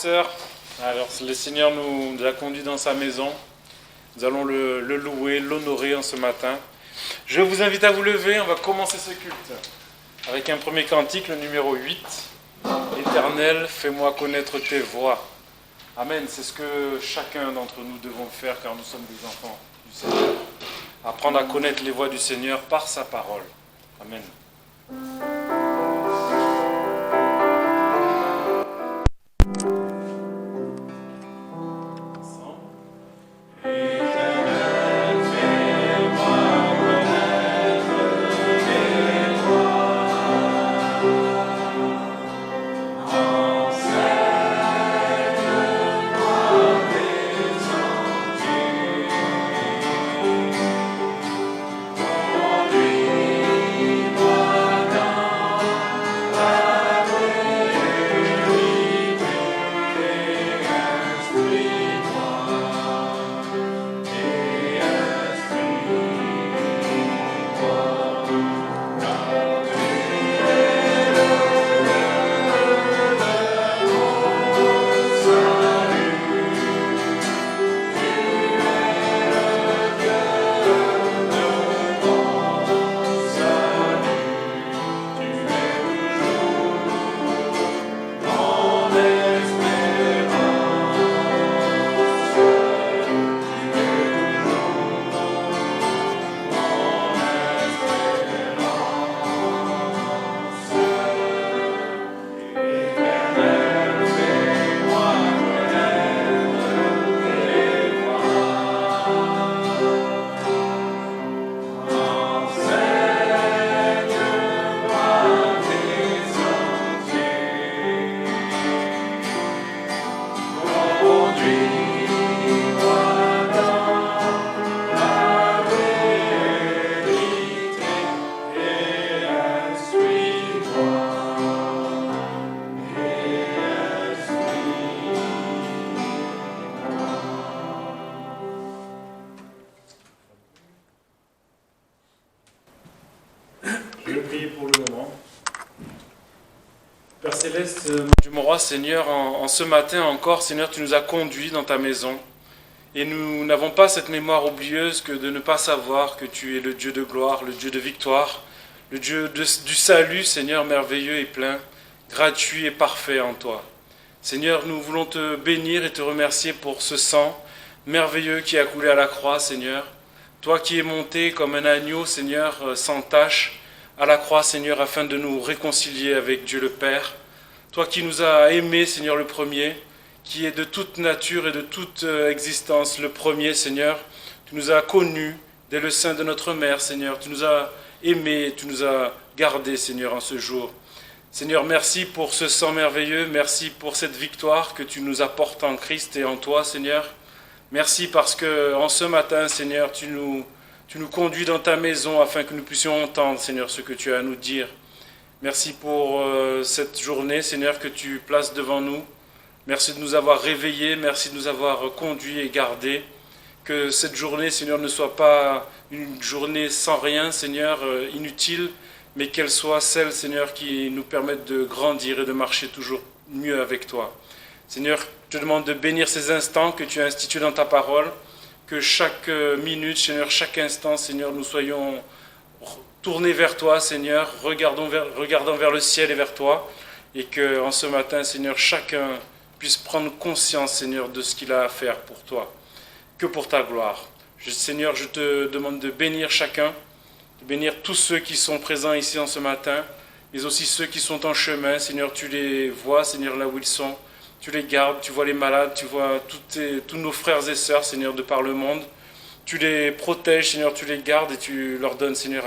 sœurs, alors le Seigneur nous a conduits dans sa maison. Nous allons le louer, l'honorer en ce matin. Je vous invite à vous lever, on va commencer ce culte avec un premier cantique, le numéro 8. Éternel, fais-moi connaître tes voies. Amen, c'est ce que chacun d'entre nous devons faire car nous sommes des enfants du Seigneur. Apprendre à connaître les voies du Seigneur par sa parole. Amen. Père Céleste, mon roi, Seigneur, en ce matin encore, Seigneur, tu nous as conduits dans ta maison. Et nous n'avons pas cette mémoire oublieuse que de ne pas savoir que tu es le Dieu de gloire, le Dieu de victoire, le Dieu du salut, Seigneur, merveilleux et plein, gratuit et parfait en toi. Seigneur, nous voulons te bénir et te remercier pour ce sang merveilleux qui a coulé à la croix, Seigneur. Toi qui es monté comme un agneau, Seigneur, sans tache, à la croix, Seigneur, afin de nous réconcilier avec Dieu le Père. Toi qui nous as aimés, Seigneur, le premier, qui est de toute nature et de toute existence, le premier, Seigneur. Tu nous as connus dès le sein de notre mère, Seigneur. Tu nous as aimés, tu nous as gardés, Seigneur, en ce jour. Seigneur, merci pour ce sang merveilleux, merci pour cette victoire que tu nous apportes en Christ et en toi, Seigneur. Merci parce que en ce matin, Seigneur, tu nous conduis dans ta maison afin que nous puissions entendre, Seigneur, ce que tu as à nous dire. Merci pour cette journée, Seigneur, que tu places devant nous. Merci de nous avoir réveillés, merci de nous avoir conduits et gardés. Que cette journée, Seigneur, ne soit pas une journée sans rien, Seigneur, inutile, mais qu'elle soit celle, Seigneur, qui nous permette de grandir et de marcher toujours mieux avec toi. Seigneur, je te demande de bénir ces instants que tu as institués dans ta parole, que chaque minute, Seigneur, chaque instant, Seigneur, nous soyons tournés vers toi, Seigneur, regardant vers le ciel et vers toi, et qu'en ce matin, Seigneur, chacun puisse prendre conscience, Seigneur, de ce qu'il a à faire pour toi, que pour ta gloire. Seigneur, je te demande de bénir chacun, de bénir tous ceux qui sont présents ici en ce matin, mais aussi ceux qui sont en chemin. Seigneur, tu les vois, Seigneur, là où ils sont. Tu les gardes, tu vois les malades, tu vois tous nos frères et sœurs, Seigneur, de par le monde. Tu les protèges, Seigneur, tu les gardes et tu leur donnes, Seigneur,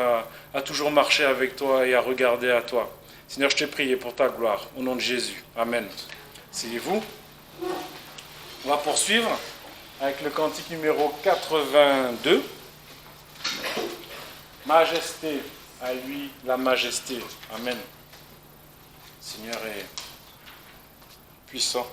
à toujours marcher avec toi et à regarder à toi. Seigneur, je t'ai prié pour ta gloire, au nom de Jésus. Amen. Asseyez-vous. On va poursuivre avec le cantique numéro 82. Majesté, à lui la majesté. Amen. Le Seigneur est puissant.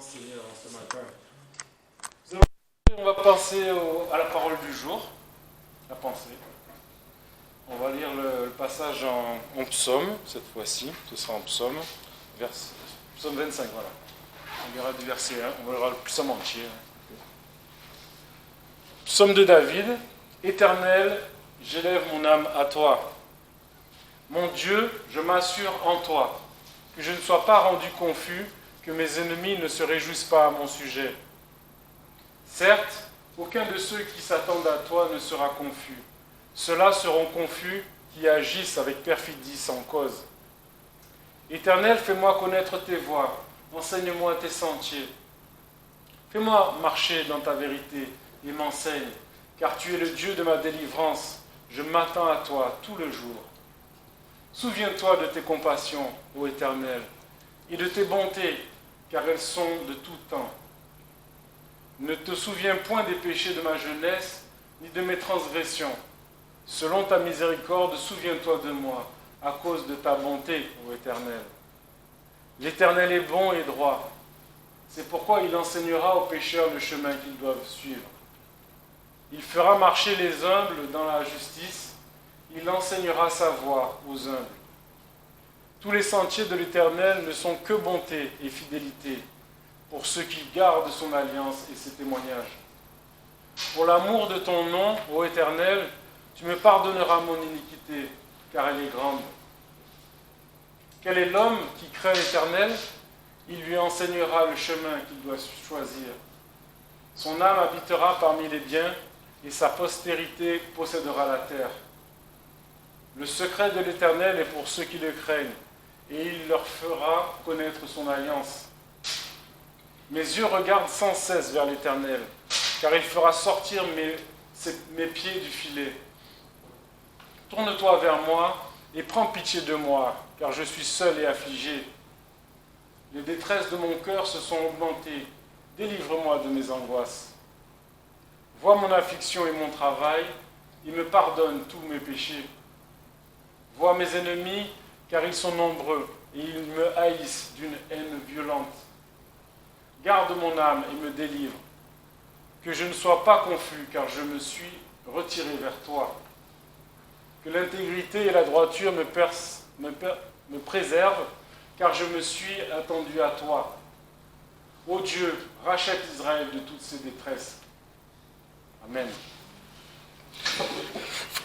Seigneur, en ce matin. On va passer à la parole du jour, la pensée. On va lire le passage en psaume, cette fois-ci. Ce sera en psaume, psaume 25, voilà. On lira du verset 1, on verra le psaume entier. Psaume de David. Éternel, j'élève mon âme à toi. Mon Dieu, je m'assure en toi, que je ne sois pas rendu confus, que mes ennemis ne se réjouissent pas à mon sujet. Certes, aucun de ceux qui s'attendent à toi ne sera confus. Ceux-là seront confus qui agissent avec perfidie sans cause. Éternel, fais-moi connaître tes voies, enseigne-moi tes sentiers. Fais-moi marcher dans ta vérité et m'enseigne, car tu es le Dieu de ma délivrance. Je m'attends à toi tout le jour. Souviens-toi de tes compassions, ô Éternel, et de tes bontés, car elles sont de tout temps. Ne te souviens point des péchés de ma jeunesse, ni de mes transgressions. Selon ta miséricorde, souviens-toi de moi, à cause de ta bonté, ô Éternel. L'Éternel est bon et droit. C'est pourquoi il enseignera aux pécheurs le chemin qu'ils doivent suivre. Il fera marcher les humbles dans la justice. Il enseignera sa voie aux humbles. Tous les sentiers de l'Éternel ne sont que bonté et fidélité pour ceux qui gardent son alliance et ses témoignages. Pour l'amour de ton nom, ô Éternel, tu me pardonneras mon iniquité, car elle est grande. Quel est l'homme qui craint l'Éternel? Il lui enseignera le chemin qu'il doit choisir. Son âme habitera parmi les biens, et sa postérité possédera la terre. Le secret de l'Éternel est pour ceux qui le craignent, et il leur fera connaître son alliance. Mes yeux regardent sans cesse vers l'Éternel, car il fera sortir mes pieds du filet. Tourne-toi vers moi et prends pitié de moi, car je suis seul et affligé. Les détresses de mon cœur se sont augmentées. Délivre-moi de mes angoisses. Vois mon affliction et mon travail, il me pardonne tous mes péchés. Vois mes ennemis, car ils sont nombreux, et ils me haïssent d'une haine violente. Garde mon âme et me délivre, que je ne sois pas confus, car je me suis retiré vers toi. Que l'intégrité et la droiture me préservent, car je me suis attendu à toi. Ô Dieu, rachète Israël de toutes ses détresses. Amen.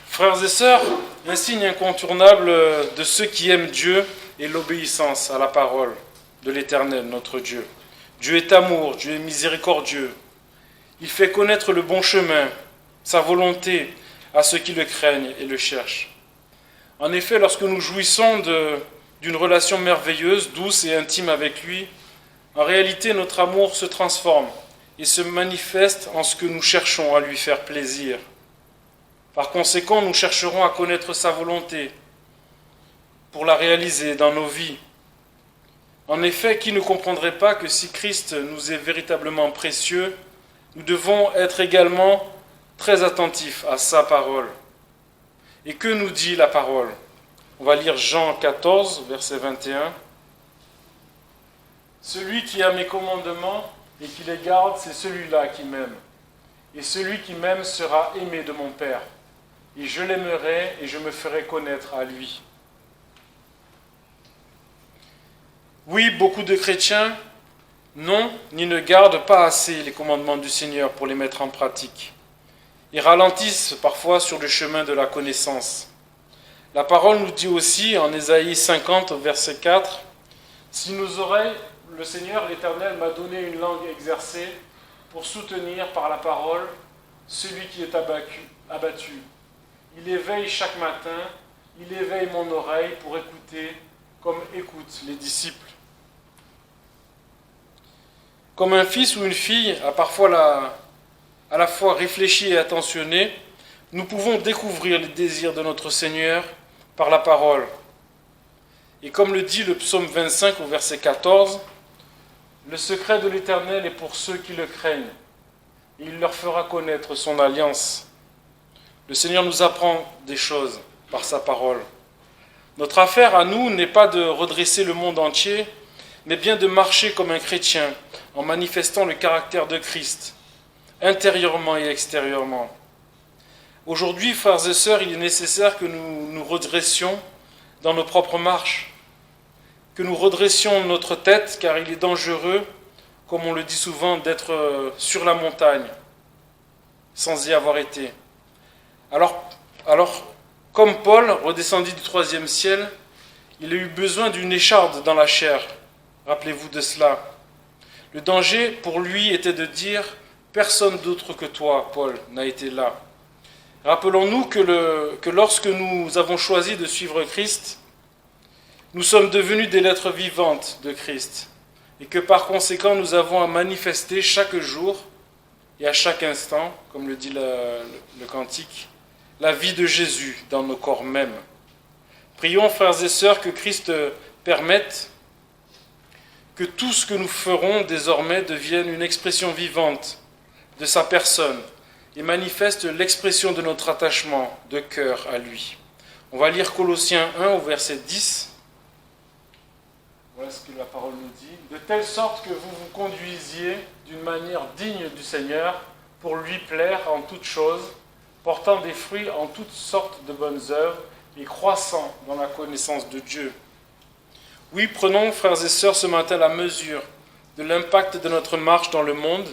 Frères et sœurs, un signe incontournable de ceux qui aiment Dieu est l'obéissance à la parole de l'Éternel, notre Dieu. Dieu est amour, Dieu est miséricordieux. Il fait connaître le bon chemin, sa volonté à ceux qui le craignent et le cherchent. En effet, lorsque nous jouissons d'une relation merveilleuse, douce et intime avec lui, en réalité notre amour se transforme et se manifeste en ce que nous cherchons à lui faire plaisir. Par conséquent, nous chercherons à connaître sa volonté pour la réaliser dans nos vies. En effet, qui ne comprendrait pas que si Christ nous est véritablement précieux, nous devons être également très attentifs à sa parole. Et que nous dit la parole? On va lire Jean 14, verset 21. Celui qui a mes commandements et qui les garde, c'est celui-là qui m'aime. Et celui qui m'aime sera aimé de mon Père. Et je l'aimerai et je me ferai connaître à lui. Oui, beaucoup de chrétiens n'ont ni ne gardent pas assez les commandements du Seigneur pour les mettre en pratique. Ils ralentissent parfois sur le chemin de la connaissance. La parole nous dit aussi en Ésaïe 50, verset 4, « Si nos oreilles, le Seigneur, l'Éternel, m'a donné une langue exercée pour soutenir par la parole celui qui est abattu. Il éveille chaque matin, il éveille mon oreille pour écouter comme écoutent les disciples. » Comme un fils ou une fille a parfois à la fois réfléchi et attentionné, nous pouvons découvrir les désirs de notre Seigneur par la parole. Et comme le dit le psaume 25 au verset 14, « Le secret de l'Éternel est pour ceux qui le craignent, et il leur fera connaître son alliance. » Le Seigneur nous apprend des choses par sa parole. Notre affaire à nous n'est pas de redresser le monde entier, mais bien de marcher comme un chrétien, en manifestant le caractère de Christ, intérieurement et extérieurement. Aujourd'hui, frères et sœurs, il est nécessaire que nous nous redressions dans nos propres marches, que nous redressions notre tête, car il est dangereux, comme on le dit souvent, d'être sur la montagne, sans y avoir été. Alors, comme Paul, redescendu du 3e ciel, il a eu besoin d'une écharde dans la chair. Rappelez-vous de cela. Le danger pour lui était de dire « Personne d'autre que toi, Paul, n'a été là ». Rappelons-nous que lorsque nous avons choisi de suivre Christ, nous sommes devenus des lettres vivantes de Christ et que par conséquent nous avons à manifester chaque jour et à chaque instant, comme le dit le cantique, la vie de Jésus dans nos corps mêmes. Prions, frères et sœurs, que Christ permette que tout ce que nous ferons désormais devienne une expression vivante de sa personne et manifeste l'expression de notre attachement de cœur à lui. On va lire Colossiens 1 au verset 10. Voilà ce que la parole nous dit. De telle sorte que vous vous conduisiez d'une manière digne du Seigneur pour lui plaire en toutes choses, portant des fruits en toutes sortes de bonnes œuvres et croissant dans la connaissance de Dieu. Oui, prenons, frères et sœurs, ce matin la mesure de l'impact de notre marche dans le monde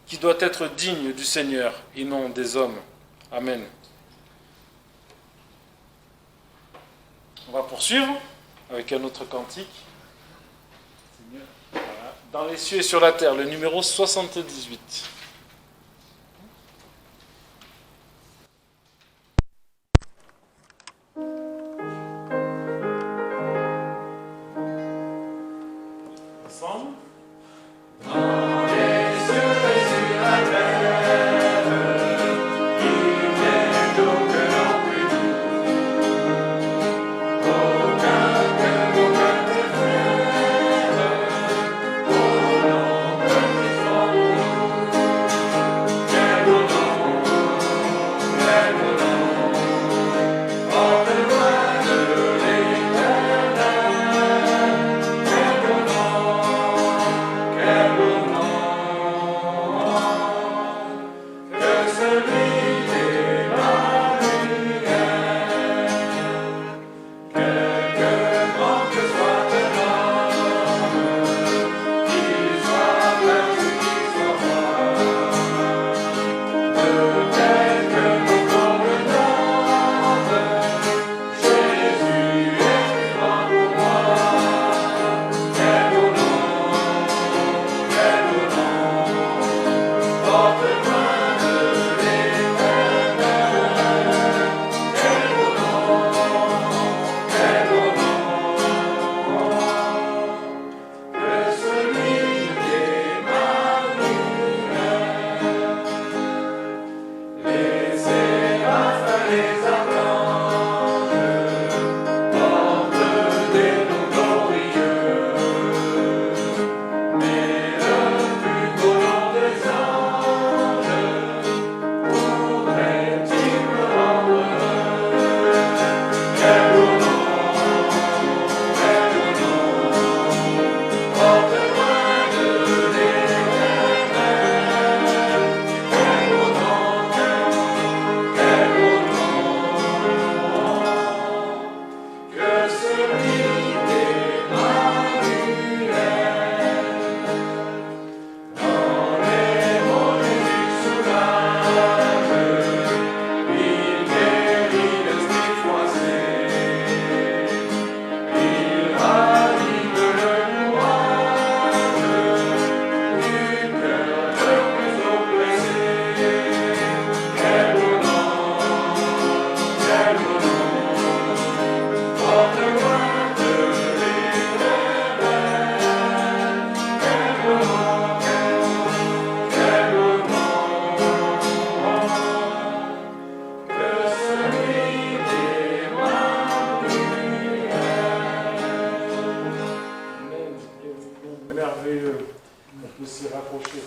qui doit être digne du Seigneur et non des hommes. Amen. On va poursuivre avec un autre cantique. Voilà. Dans les cieux et sur la terre, le numéro 78. Ensemble. Merveilleux. On peut s'y rapprocher.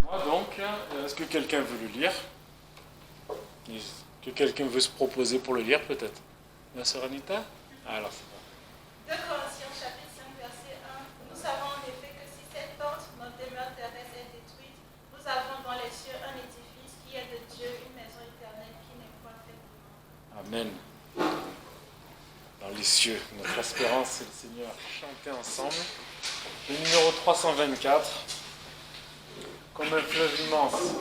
Moi donc, est-ce que quelqu'un veut le lire? Est-ce que quelqu'un veut se proposer pour le lire peut-être? Ma sœur Anita? Alors c'est bon. 2 Corinthiens chapitre 5 verset 1. Nous savons en effet que si cette porte, notre demeure terrestre, est détruite, nous avons dans les cieux un édifice qui est de Dieu, une maison éternelle qui n'est point faite de main. Amen. Dans les cieux, notre espérance, c'est le Seigneur. Chanter ensemble. Le numéro 324. Comme un fleuve immense.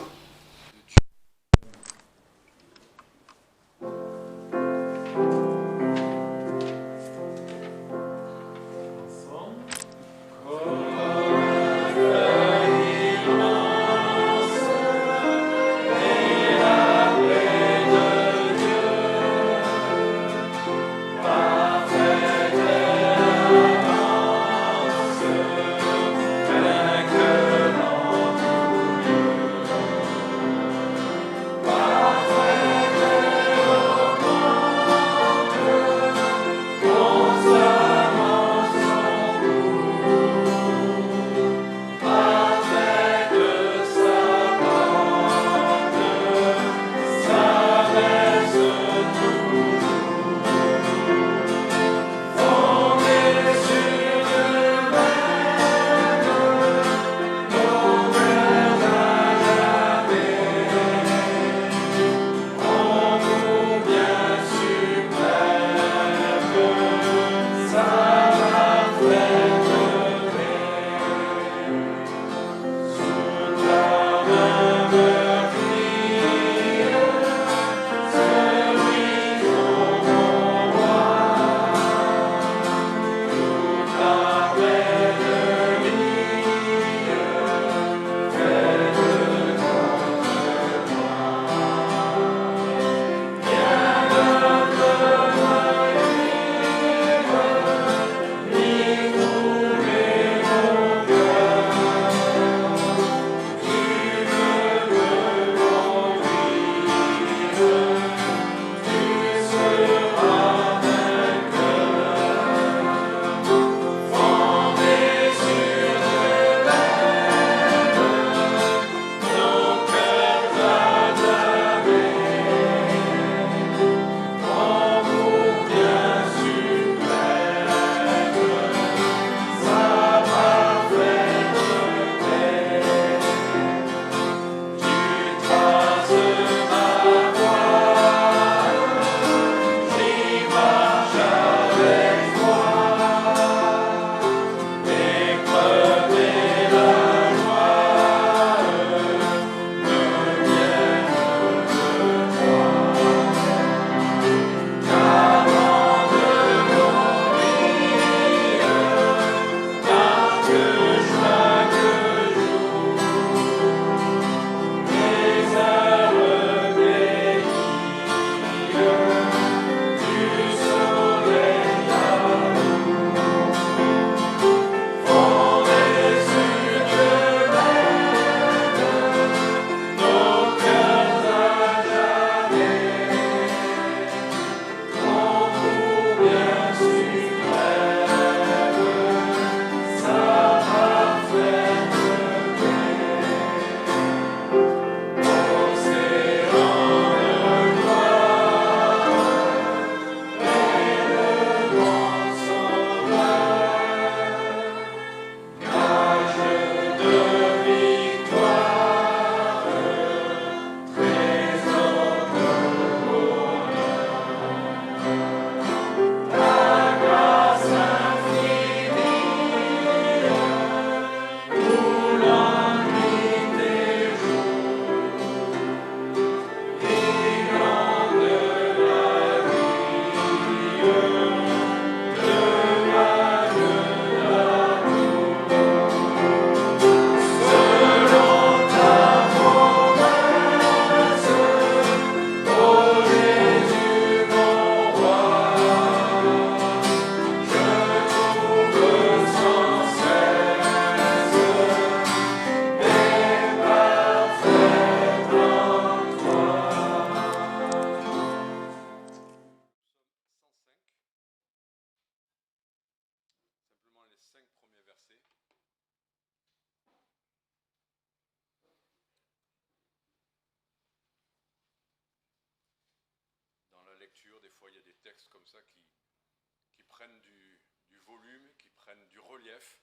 Lecture, des fois il y a des textes comme ça qui prennent du volume, qui prennent du relief.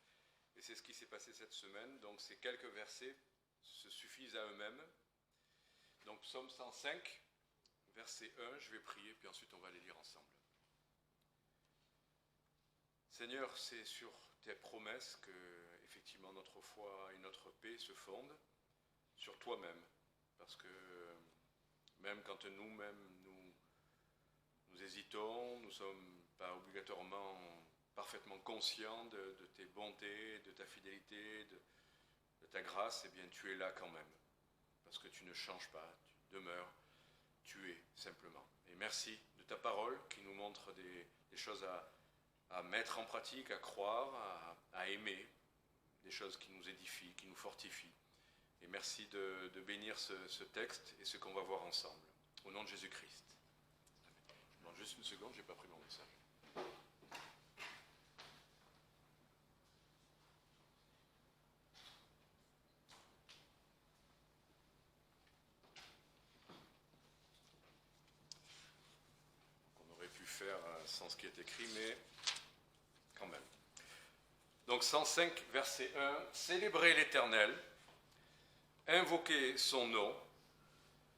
Et c'est ce qui s'est passé cette semaine. Donc ces quelques versets se suffisent à eux-mêmes. Donc psaume 105, verset 1, je vais prier, puis ensuite on va les lire ensemble. Seigneur, c'est sur tes promesses que, effectivement, notre foi et notre paix se fondent, sur toi-même. Parce que même quand nous-mêmes, nous hésitons, nous ne sommes pas obligatoirement parfaitement conscients de tes bontés, de ta fidélité, de ta grâce, eh bien tu es là quand même. Parce que tu ne changes pas, tu demeures, tu es simplement. Et merci de ta parole qui nous montre des choses à mettre en pratique, à croire, à aimer, des choses qui nous édifient, qui nous fortifient. Et merci de bénir ce texte et ce qu'on va voir ensemble. Au nom de Jésus-Christ. Je demande juste une seconde, je n'ai pas pris mon message. On aurait pu faire sans ce qui est écrit, mais quand même. Donc 105, verset 1. Célébrez l'Éternel, invoquez son nom,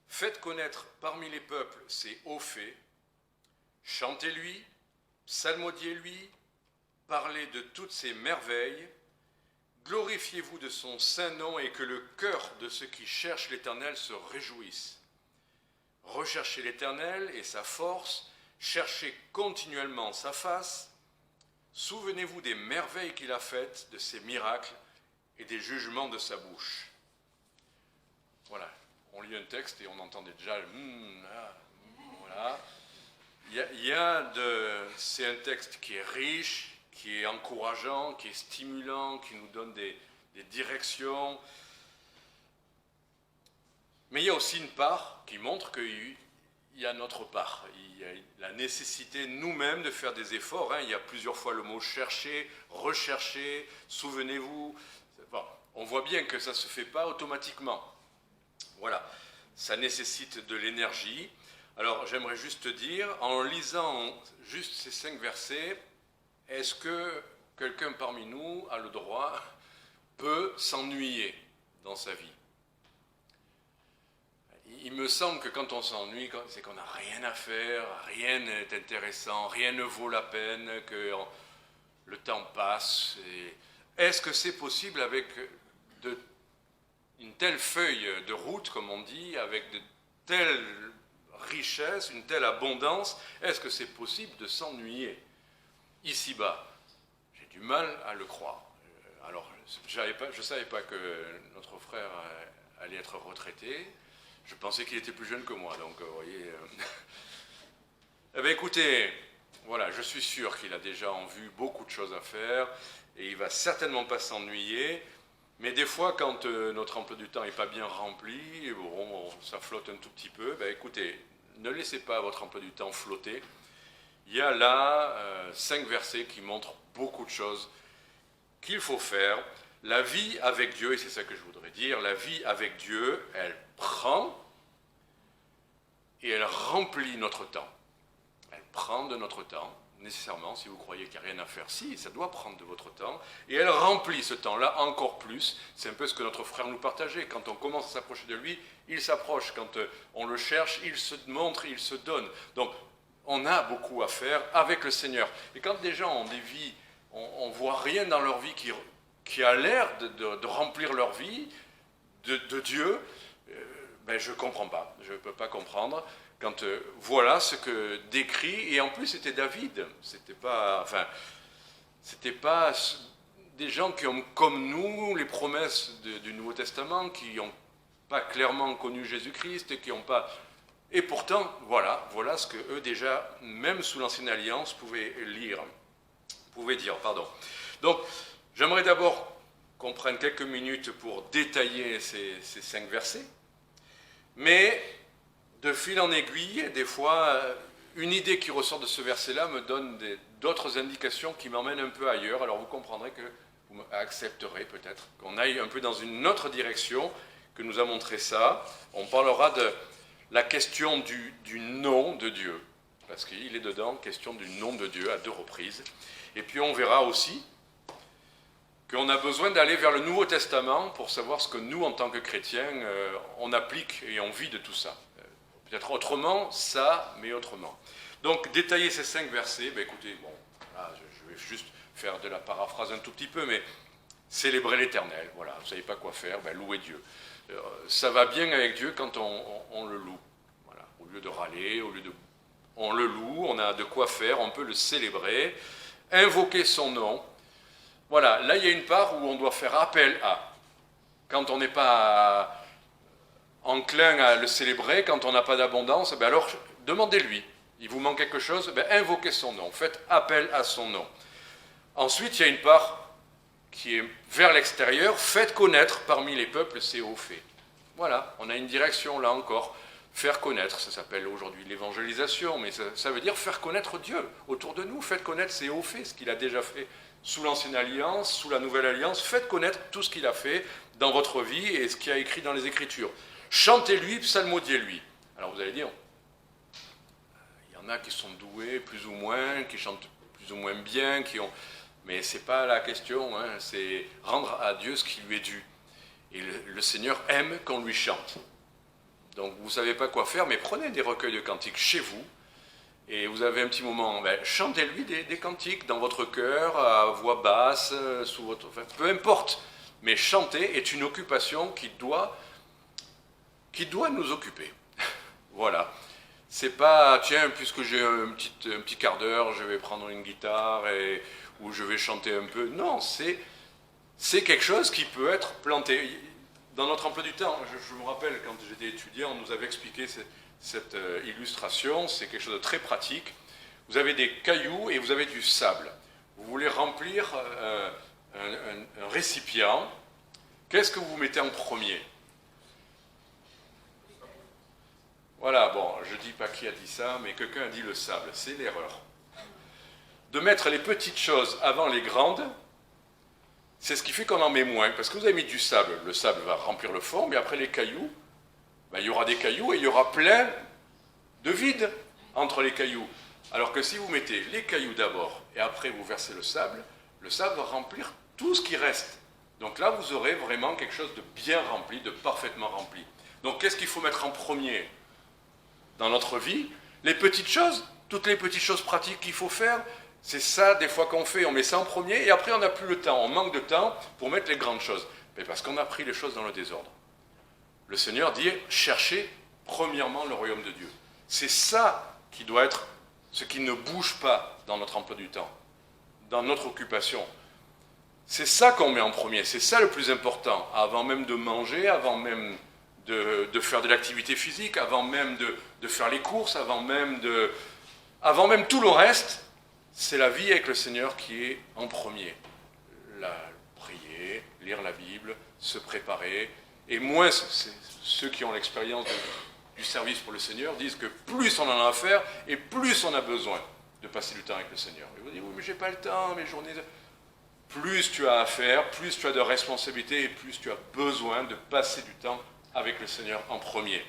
faites connaître parmi les peuples ses hauts faits, chantez-lui, psalmodiez-lui, parlez de toutes ses merveilles, glorifiez-vous de son saint nom et que le cœur de ceux qui cherchent l'Éternel se réjouisse. Recherchez l'Éternel et sa force, cherchez continuellement sa face, souvenez-vous des merveilles qu'il a faites, de ses miracles et des jugements de sa bouche. Voilà, on lit un texte et on entendait déjà le voilà. C'est un texte qui est riche, qui est encourageant, qui est stimulant, qui nous donne des directions. Mais il y a aussi une part qui montre qu'il y a notre part. Il y a la nécessité nous-mêmes de faire des efforts. Il y a plusieurs fois le mot chercher, rechercher, souvenez-vous. Bon, on voit bien que ça ne se fait pas automatiquement. Voilà, ça nécessite de l'énergie. Alors j'aimerais juste te dire, en lisant juste ces 5 versets, est-ce que quelqu'un parmi nous a le droit, peut s'ennuyer dans sa vie? Il me semble que quand on s'ennuie, c'est qu'on n'a rien à faire, rien n'est intéressant, rien ne vaut la peine, que le temps passe. Est-ce que c'est possible avec une telle feuille de route, comme on dit, avec de telles richesses, une telle abondance, est-ce que c'est possible de s'ennuyer ici-bas? J'ai du mal à le croire. Alors, je ne savais pas que notre frère allait être retraité. Je pensais qu'il était plus jeune que moi, donc vous voyez. Eh bien écoutez, voilà, je suis sûr qu'il a déjà en vue beaucoup de choses à faire, et il ne va certainement pas s'ennuyer. Mais des fois, quand notre emploi du temps n'est pas bien rempli, bon, ça flotte un tout petit peu, ben écoutez, ne laissez pas votre emploi du temps flotter. Il y a là 5 versets qui montrent beaucoup de choses qu'il faut faire. La vie avec Dieu, et c'est ça que je voudrais dire, la vie avec Dieu, elle prend et elle remplit notre temps. Elle prend de notre temps. Nécessairement, si vous croyez qu'il n'y a rien à faire, si, ça doit prendre de votre temps, et elle remplit ce temps-là encore plus. C'est un peu ce que notre frère nous partageait. Quand on commence à s'approcher de lui, il s'approche. Quand on le cherche, il se montre, il se donne. Donc, on a beaucoup à faire avec le Seigneur. Et quand des gens ont des vies, on ne voit rien dans leur vie qui a l'air de remplir leur vie de Dieu, ben je ne comprends pas. Je ne peux pas comprendre. Quand voilà ce que décrit, et en plus c'était David, c'était pas des gens qui ont comme nous les promesses du Nouveau Testament, qui n'ont pas clairement connu Jésus-Christ, qui n'ont pas, et pourtant voilà ce que eux déjà, même sous l'Ancienne Alliance, pouvaient dire. Donc j'aimerais d'abord qu'on prenne quelques minutes pour détailler ces 5 versets, mais de fil en aiguille, des fois, une idée qui ressort de ce verset-là me donne d'autres indications qui m'emmènent un peu ailleurs. Alors vous comprendrez que vous accepterez peut-être qu'on aille un peu dans une autre direction que nous a montré ça. On parlera de la question du nom de Dieu. parce qu'il est dedans question du nom de Dieu à 2 reprises. Et puis on verra aussi qu'on a besoin d'aller vers le Nouveau Testament pour savoir ce que nous, en tant que chrétiens, on applique et on vit de tout ça. Peut-être autrement, ça, mais autrement. Donc, détailler ces 5 versets, écoutez, bon, là, je vais juste faire de la paraphrase un tout petit peu, mais célébrer l'Éternel, voilà, vous ne savez pas quoi faire, louer Dieu. Ça va bien avec Dieu quand on le loue. Voilà, au lieu de râler, on le loue, on a de quoi faire, on peut le célébrer, invoquer son nom. Voilà, là il y a une part où on doit faire appel à. Quand on n'est pas enclin à le célébrer, quand on n'a pas d'abondance, alors demandez-lui. Il vous manque quelque chose, invoquez son nom, faites appel à son nom. Ensuite, il y a une part qui est vers l'extérieur, faites connaître parmi les peuples ses hauts faits. Voilà, on a une direction là encore, faire connaître, ça s'appelle aujourd'hui l'évangélisation, mais ça veut dire faire connaître Dieu autour de nous, faites connaître ses hauts faits, ce qu'il a déjà fait sous l'ancienne alliance, sous la nouvelle alliance, faites connaître tout ce qu'il a fait dans votre vie et ce qu'il a écrit dans les Écritures. Chantez-lui, psalmodiez-lui. Alors vous allez dire, il y en a qui sont doués plus ou moins, qui chantent plus ou moins bien, mais ce n'est pas la question, c'est rendre à Dieu ce qui lui est dû. Et le Seigneur aime qu'on lui chante. Donc vous ne savez pas quoi faire, mais prenez des recueils de cantiques chez vous, et vous avez un petit moment, chantez-lui des cantiques dans votre cœur, à voix basse, peu importe. Mais chanter est une occupation qui doit nous occuper. Voilà. C'est pas, tiens, puisque j'ai un petit quart d'heure, je vais prendre une guitare ou je vais chanter un peu. Non, c'est quelque chose qui peut être planté. Dans notre emploi du temps, je me rappelle quand j'étais étudiant, on nous avait expliqué cette illustration, c'est quelque chose de très pratique. Vous avez des cailloux et vous avez du sable. Vous voulez remplir un récipient. Qu'est-ce que vous mettez en premier ? Voilà, bon, je ne dis pas qui a dit ça, mais quelqu'un a dit le sable. C'est l'erreur. De mettre les petites choses avant les grandes, c'est ce qui fait qu'on en met moins. Parce que vous avez mis du sable. Le sable va remplir le fond, mais après les cailloux, il y aura des cailloux et il y aura plein de vide entre les cailloux. Alors que si vous mettez les cailloux d'abord et après vous versez le sable va remplir tout ce qui reste. Donc là, vous aurez vraiment quelque chose de bien rempli, de parfaitement rempli. Donc qu'est-ce qu'il faut mettre en premier dans notre vie? Les petites choses, toutes les petites choses pratiques qu'il faut faire, c'est ça des fois qu'on fait, on met ça en premier et après on n'a plus le temps, on manque de temps pour mettre les grandes choses. Mais parce qu'on a pris les choses dans le désordre. Le Seigneur dit, cherchez premièrement le royaume de Dieu. C'est ça qui doit être ce qui ne bouge pas dans notre emploi du temps, dans notre occupation. C'est ça qu'on met en premier, c'est ça le plus important, avant même de manger, avant même de faire de l'activité physique, avant même de faire les courses, avant même tout le reste, c'est la vie avec le Seigneur qui est en premier. Prier, lire la Bible, se préparer, et moins ceux qui ont l'expérience du service pour le Seigneur disent que plus on en a à faire, et plus on a besoin de passer du temps avec le Seigneur. Et vous dites, oui, mais j'ai pas le temps, mes journées... Plus tu as à faire, plus tu as de responsabilités, et plus tu as besoin de passer du temps avec le Seigneur en premier.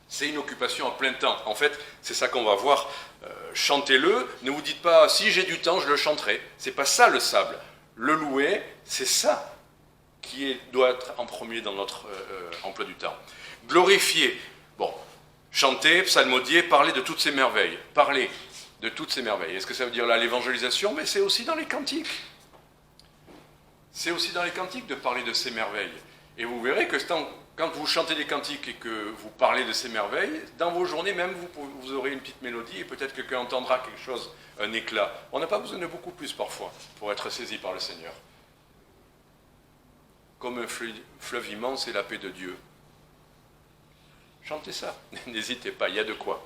C'est une occupation en plein temps. En fait, c'est ça qu'on va voir. Chantez-le. Ne vous dites pas, si j'ai du temps, je le chanterai. C'est pas ça le sable. Le louer, c'est ça qui doit être en premier dans notre emploi du temps. Glorifier. Bon, chanter, psalmodier, parler de toutes ces merveilles. Parler de toutes ces merveilles. Est-ce que ça veut dire là l'évangélisation? Mais c'est aussi dans les cantiques. C'est aussi dans les cantiques de parler de ces merveilles. Et vous verrez que quand vous chantez des cantiques et que vous parlez de ces merveilles, dans vos journées même, vous aurez une petite mélodie et peut-être quelqu'un entendra quelque chose, un éclat. On n'a pas besoin de beaucoup plus parfois pour être saisi par le Seigneur. Comme un fleuve immense, c'est la paix de Dieu. Chantez ça, n'hésitez pas, il y a de quoi.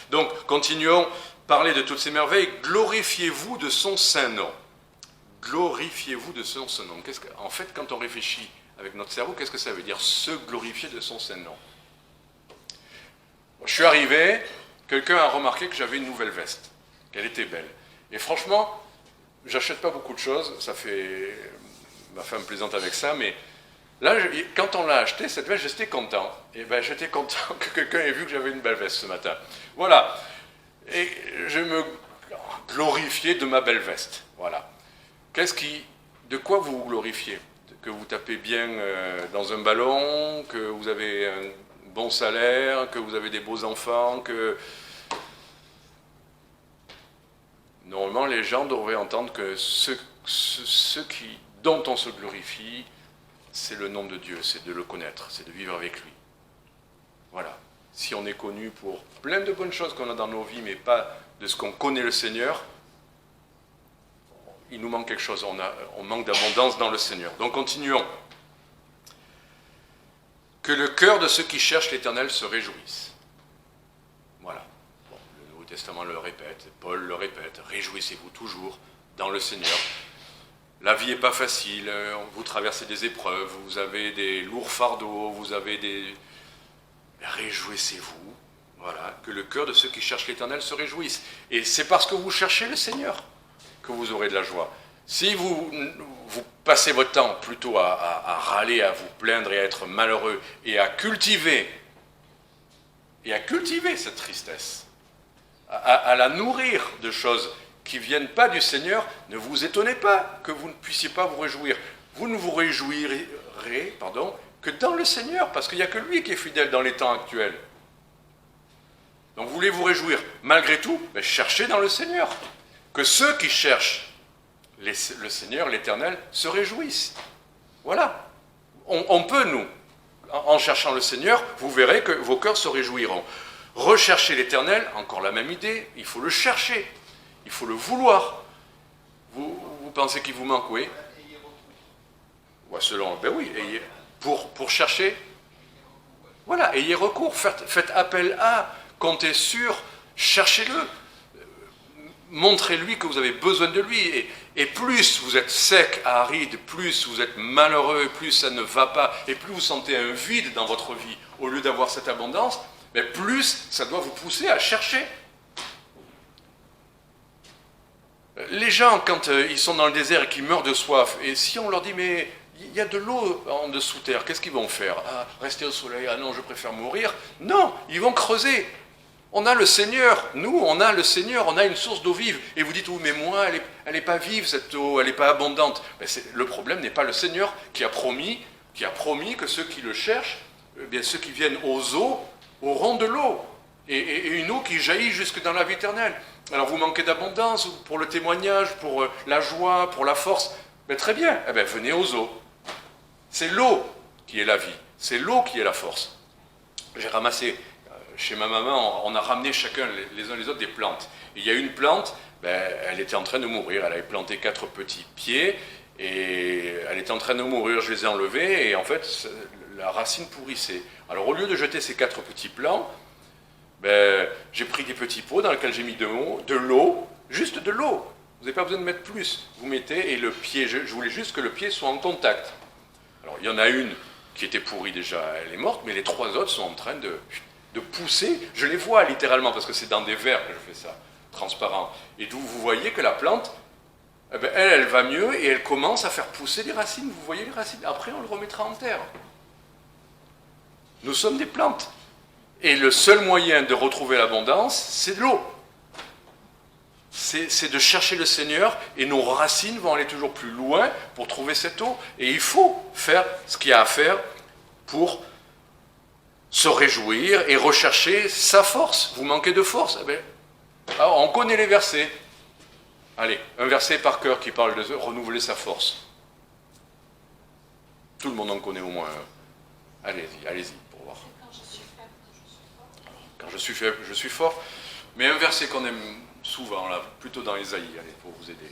Donc, continuons, parlez de toutes ces merveilles, glorifiez-vous de son saint nom. Glorifiez-vous de son saint nom. En fait, quand on réfléchit avec notre cerveau, qu'est-ce que ça veut dire, se glorifier de son saint nom? Je suis arrivé, quelqu'un a remarqué que j'avais une nouvelle veste, qu'elle était belle. Et franchement, j'achète pas beaucoup de choses, ma femme plaisante avec ça, mais là, quand on l'a acheté, cette veste, j'étais content. Et j'étais content que quelqu'un ait vu que j'avais une belle veste ce matin. Voilà. Et je me glorifiais de ma belle veste. Voilà. De quoi vous vous glorifiez? Que vous tapez bien dans un ballon, que vous avez un bon salaire, que vous avez des beaux enfants, que... Normalement, les gens devraient entendre que dont on se glorifie, c'est le nom de Dieu, c'est de le connaître, c'est de vivre avec lui. Voilà. Si on est connu pour plein de bonnes choses qu'on a dans nos vies, mais pas de ce qu'on connaît le Seigneur, il nous manque quelque chose, on manque d'abondance dans le Seigneur. Donc continuons. Que le cœur de ceux qui cherchent l'Éternel se réjouisse. Voilà. Bon, le Nouveau Testament le répète, Paul le répète, réjouissez-vous toujours dans le Seigneur. La vie n'est pas facile, vous traversez des épreuves, vous avez des lourds fardeaux, vous avez des... Réjouissez-vous, voilà, que le cœur de ceux qui cherchent l'Éternel se réjouisse. Et c'est parce que vous cherchez le Seigneur que vous aurez de la joie. Si vous passez votre temps plutôt à râler, à vous plaindre et à être malheureux et à cultiver cette tristesse, à la nourrir de choses qui ne viennent pas du Seigneur, ne vous étonnez pas que vous ne puissiez pas vous réjouir. Vous ne vous réjouirez que dans le Seigneur, parce qu'il n'y a que lui qui est fidèle dans les temps actuels. Donc voulez vous réjouir malgré tout, mais cherchez dans le Seigneur. Que ceux qui cherchent le Seigneur, l'Éternel, se réjouissent. Voilà. On peut, nous, en cherchant le Seigneur, vous verrez que vos cœurs se réjouiront. Rechercher l'Éternel, encore la même idée, il faut le chercher, il faut le vouloir. Vous pensez qu'il vous manque, oui? Ouais, ben oui, pour chercher, voilà, ayez recours, faites appel à, comptez sur, cherchez-le, montrez-lui que vous avez besoin de lui, et plus vous êtes sec, aride, plus vous êtes malheureux, plus ça ne va pas, et plus vous sentez un vide dans votre vie, au lieu d'avoir cette abondance, mais plus ça doit vous pousser à chercher. Les gens, quand ils sont dans le désert et qu'ils meurent de soif, et si on leur dit, mais il y a de l'eau en dessous terre, qu'est-ce qu'ils vont faire? Ah, rester au soleil, ah non, je préfère mourir. Non, ils vont creuser. On a le Seigneur, nous, on a le Seigneur, on a une source d'eau vive. Et vous dites, oui, mais moi, elle n'est pas vive, cette eau, elle n'est pas abondante. Mais le problème n'est pas le Seigneur qui a promis que ceux qui le cherchent, bien, ceux qui viennent aux eaux, auront de l'eau. Et une eau qui jaillit jusque dans la vie éternelle. Alors vous manquez d'abondance pour le témoignage, pour la joie, pour la force. Mais très bien, eh bien, venez aux eaux. C'est l'eau qui est la vie, c'est l'eau qui est la force. J'ai ramassé, chez ma maman, on a ramené chacun les uns les autres des plantes. Et il y a une plante, elle était en train de mourir, elle avait planté 4 petits pieds, et elle était en train de mourir, je les ai enlevés, et en fait, la racine pourrissait. Alors au lieu de jeter ces 4 petits plants, j'ai pris des petits pots dans lesquels j'ai mis de l'eau, juste de l'eau. Vous n'avez pas besoin de mettre plus. Vous mettez, et le pied, je voulais juste que le pied soit en contact. Alors, il y en a une qui était pourrie déjà, elle est morte, mais les 3 autres sont en train de pousser. Je les vois littéralement, parce que c'est dans des verres que je fais ça, transparent. Et d'où vous voyez que la plante, elle va mieux, et elle commence à faire pousser des racines. Vous voyez les racines? Après, on le remettra en terre. Nous sommes des plantes. Et le seul moyen de retrouver l'abondance, c'est de l'eau. C'est de chercher le Seigneur, et nos racines vont aller toujours plus loin pour trouver cette eau. Et il faut faire ce qu'il y a à faire pour se réjouir et rechercher sa force. Vous manquez de force, alors on connaît les versets. Allez, un verset par cœur qui parle de renouveler sa force. Tout le monde en connaît au moins un. Allez-y pour voir. Quand je suis faible, je suis fort. Mais un verset qu'on aime souvent, là, plutôt dans Ésaïe, allez, pour vous aider.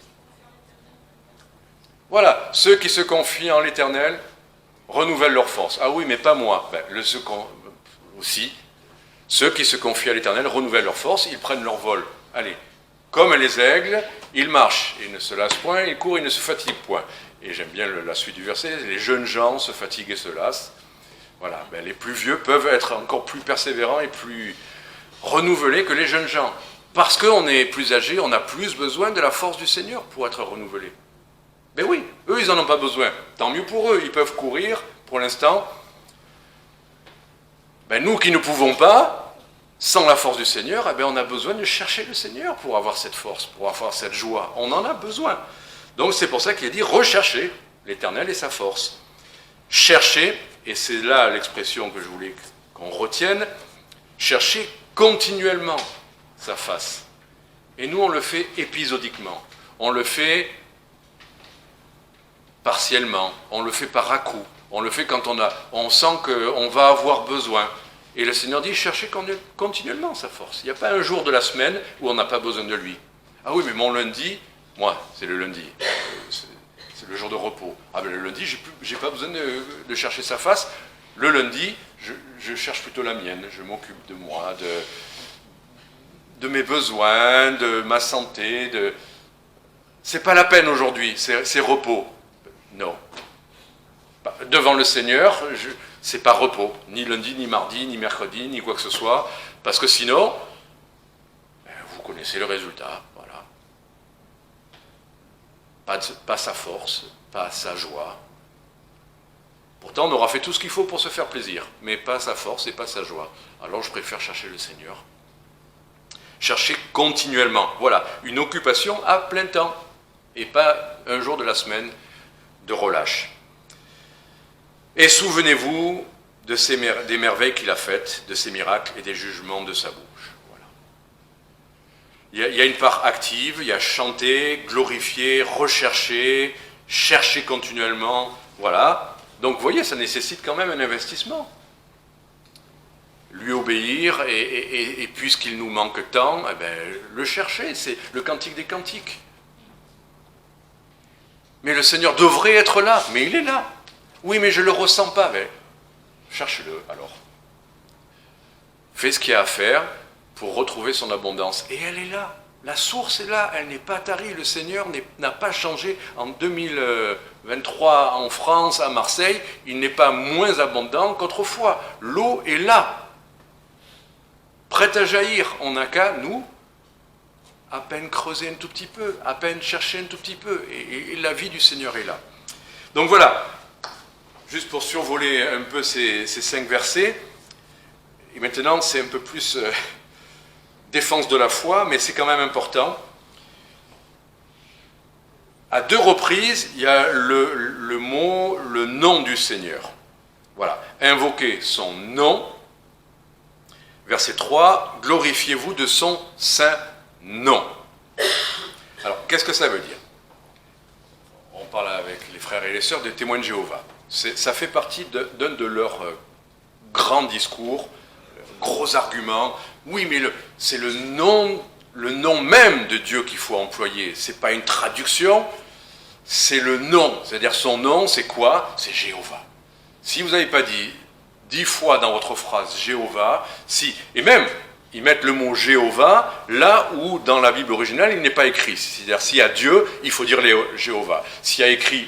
Voilà, ceux qui se confient en l'Éternel renouvellent leur force. Ah oui, mais pas moi. Aussi, ceux qui se confient à l'Éternel renouvellent leur force, ils prennent leur vol. Allez, comme les aigles, ils marchent, ils ne se lassent point, ils courent, ils ne se fatiguent point. Et j'aime bien la suite du verset, les jeunes gens se fatiguent et se lassent. Voilà, les plus vieux peuvent être encore plus persévérants et plus renouvelés que les jeunes gens. Parce qu'on est plus âgé, on a plus besoin de la force du Seigneur pour être renouvelé. Ben oui, eux, ils n'en ont pas besoin. Tant mieux pour eux, ils peuvent courir pour l'instant. Nous qui ne pouvons pas, sans la force du Seigneur, on a besoin de chercher le Seigneur pour avoir cette force, pour avoir cette joie. On en a besoin. Donc c'est pour ça qu'il est dit rechercher l'Éternel et sa force. Chercher, et c'est là l'expression que je voulais qu'on retienne, chercher continuellement sa face. Et nous on le fait épisodiquement. On le fait partiellement, on le fait par à-coups, on le fait quand on sent qu'on va avoir besoin. Et le Seigneur dit, cherchez continuellement sa force. Il n'y a pas un jour de la semaine où on n'a pas besoin de lui. Ah oui, mais mon lundi, moi, c'est le lundi, c'est le jour de repos. Ah ben le lundi, j'ai pas besoin de chercher sa face. Le lundi, je cherche plutôt la mienne, je m'occupe de moi, de mes besoins, de ma santé. C'est pas la peine aujourd'hui, c'est repos. Non. Devant le Seigneur, c'est pas repos, ni lundi, ni mardi, ni mercredi, ni quoi que ce soit, parce que sinon, vous connaissez le résultat, voilà. Pas sa force, pas sa joie. Pourtant, on aura fait tout ce qu'il faut pour se faire plaisir, mais pas sa force et pas sa joie. Alors je préfère chercher le Seigneur. Chercher continuellement, voilà, une occupation à plein temps, et pas un jour de la semaine de relâche. Et souvenez-vous des merveilles qu'il a faites, de ses miracles et des jugements de sa bouche. Voilà. Il y a une part active, il y a chanter, glorifier, rechercher, chercher continuellement. Voilà. Donc vous voyez, ça nécessite quand même un investissement. Lui obéir, et puisqu'il nous manque tant, le chercher, c'est le cantique des cantiques. Mais le Seigneur devrait être là, mais il est là. Oui, mais je ne le ressens pas. Mais cherche-le alors. Fais ce qu'il y a à faire pour retrouver son abondance. Et elle est là. La source est là. Elle n'est pas tarie. Le Seigneur n'a pas changé en 2023 en France, à Marseille. Il n'est pas moins abondant qu'autrefois. L'eau est là. Prête à jaillir. On n'a qu'à, nous, à peine creuser un tout petit peu, à peine chercher un tout petit peu. Et la vie du Seigneur est là. Donc voilà. Juste pour survoler un peu ces 5 versets, et maintenant c'est un peu plus défense de la foi, mais c'est quand même important. À 2 reprises, il y a le mot, le nom du Seigneur. Voilà, invoquez son nom. Verset 3, glorifiez-vous de son saint nom. Alors, qu'est-ce que ça veut dire? On parle avec les frères et les sœurs des témoins de Jéhovah. Ça fait partie d'un de leurs grands discours, gros arguments. Oui, mais c'est le nom même de Dieu qu'il faut employer. Ce n'est pas une traduction, c'est le nom. C'est-à-dire son nom, c'est quoi? C'est Jéhovah. Si vous n'avez pas dit 10 fois dans votre phrase Jéhovah, et même ils mettent le mot Jéhovah là où dans la Bible originale il n'est pas écrit. C'est-à-dire s'il y a Dieu, il faut dire Jéhovah. S'il y a écrit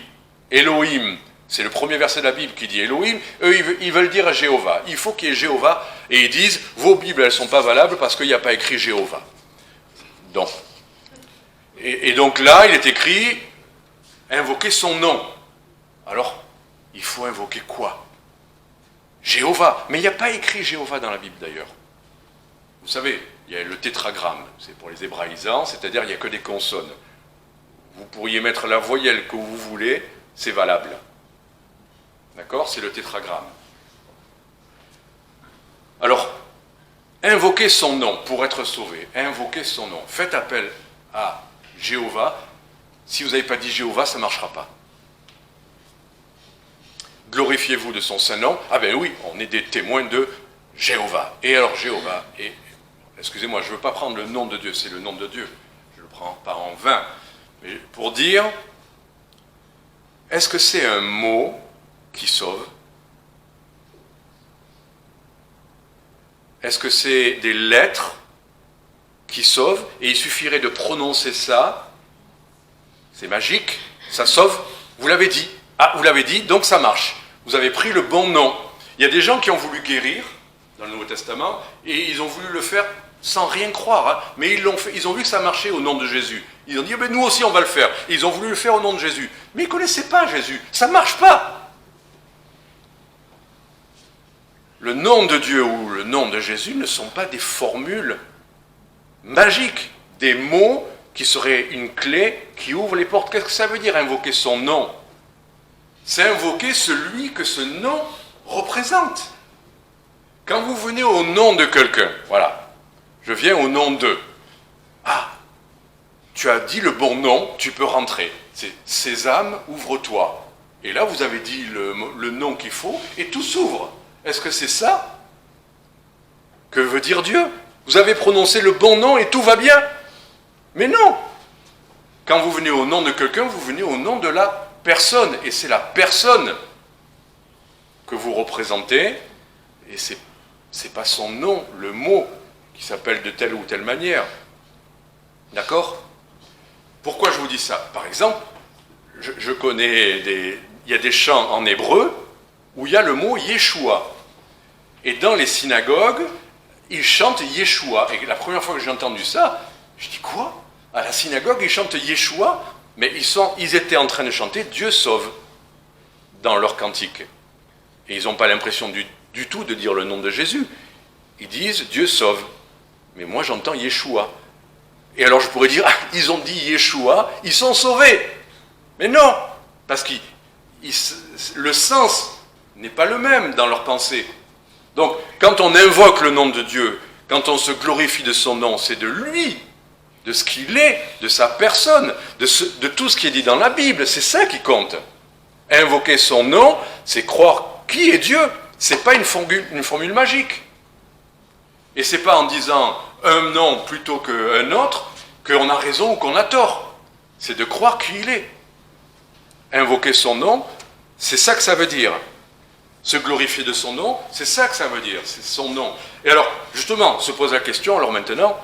Elohim, c'est le premier verset de la Bible qui dit Elohim, eux ils veulent dire Jéhovah. Il faut qu'il y ait Jéhovah, et ils disent vos Bibles elles ne sont pas valables parce qu'il n'y a pas écrit Jéhovah. Donc, et donc là il est écrit invoquer son nom. Alors, il faut invoquer quoi? Jéhovah. Mais il n'y a pas écrit Jéhovah dans la Bible d'ailleurs. Vous savez, il y a le tétragramme, c'est pour les hébraïsants, c'est-à-dire il n'y a que des consonnes. Vous pourriez mettre la voyelle que vous voulez, c'est valable. D'accord? C'est le tétragramme. Alors, invoquez son nom pour être sauvé. Invoquez son nom. Faites appel à Jéhovah. Si vous n'avez pas dit Jéhovah, ça ne marchera pas. Glorifiez-vous de son saint nom. Ah ben oui, on est des témoins de Jéhovah. Et alors Jéhovah, excusez-moi, je ne veux pas prendre le nom de Dieu, c'est le nom de Dieu. Je ne le prends pas en vain. Mais pour dire, est-ce que c'est un mot qui sauve? Est-ce que c'est des lettres qui sauvent? Et il suffirait de prononcer ça, c'est magique, ça sauve. Vous l'avez dit. Ah, vous l'avez dit, donc ça marche. Vous avez pris le bon nom. Il y a des gens qui ont voulu guérir dans le Nouveau Testament et ils ont voulu le faire sans rien croire. Hein, mais ils l'ont fait. Ils ont vu que ça marchait au nom de Jésus. Ils ont dit, nous aussi on va le faire. Et ils ont voulu le faire au nom de Jésus. Mais ils ne connaissaient pas Jésus. Ça ne marche pas. Le nom de Dieu ou le nom de Jésus ne sont pas des formules magiques, des mots qui seraient une clé qui ouvre les portes. Qu'est-ce que ça veut dire invoquer son nom? C'est invoquer celui que ce nom représente. Quand vous venez au nom de quelqu'un, voilà, je viens au nom de. Ah, tu as dit le bon nom, tu peux rentrer. C'est Sésame, ouvre-toi. Et là, vous avez dit le nom qu'il faut et tout s'ouvre. Est-ce que c'est ça que veut dire Dieu? Vous avez prononcé le bon nom et tout va bien? Mais non! Quand vous venez au nom de quelqu'un, vous venez au nom de la personne. Et c'est la personne que vous représentez. Et c'est pas son nom, le mot, qui s'appelle de telle ou telle manière. D'accord? Pourquoi je vous dis ça? Par exemple, je connais il y a des chants en hébreu où il y a le mot Yeshua. Et dans les synagogues, ils chantent Yeshua. Et la première fois que j'ai entendu ça, je dis quoi? À la synagogue, ils chantent Yeshua, mais ils étaient en train de chanter Dieu sauve dans leur cantique. Et ils n'ont pas l'impression du tout de dire le nom de Jésus. Ils disent Dieu sauve. Mais moi j'entends Yeshua. Et alors je pourrais dire, ah, ils ont dit Yeshua, ils sont sauvés. Mais non, parce que le sens n'est pas le même dans leur pensée. Donc, quand on invoque le nom de Dieu, quand on se glorifie de son nom, c'est de lui, de ce qu'il est, de sa personne, de tout ce qui est dit dans la Bible. C'est ça qui compte. Invoquer son nom, c'est croire qui est Dieu. C'est pas une formule magique. Et c'est pas en disant un nom plutôt qu'un autre qu'on a raison ou qu'on a tort. C'est de croire qui il est. Invoquer son nom, c'est ça que ça veut dire. Se glorifier de son nom, c'est ça que ça veut dire, c'est son nom. Et alors, justement, se pose la question, alors maintenant,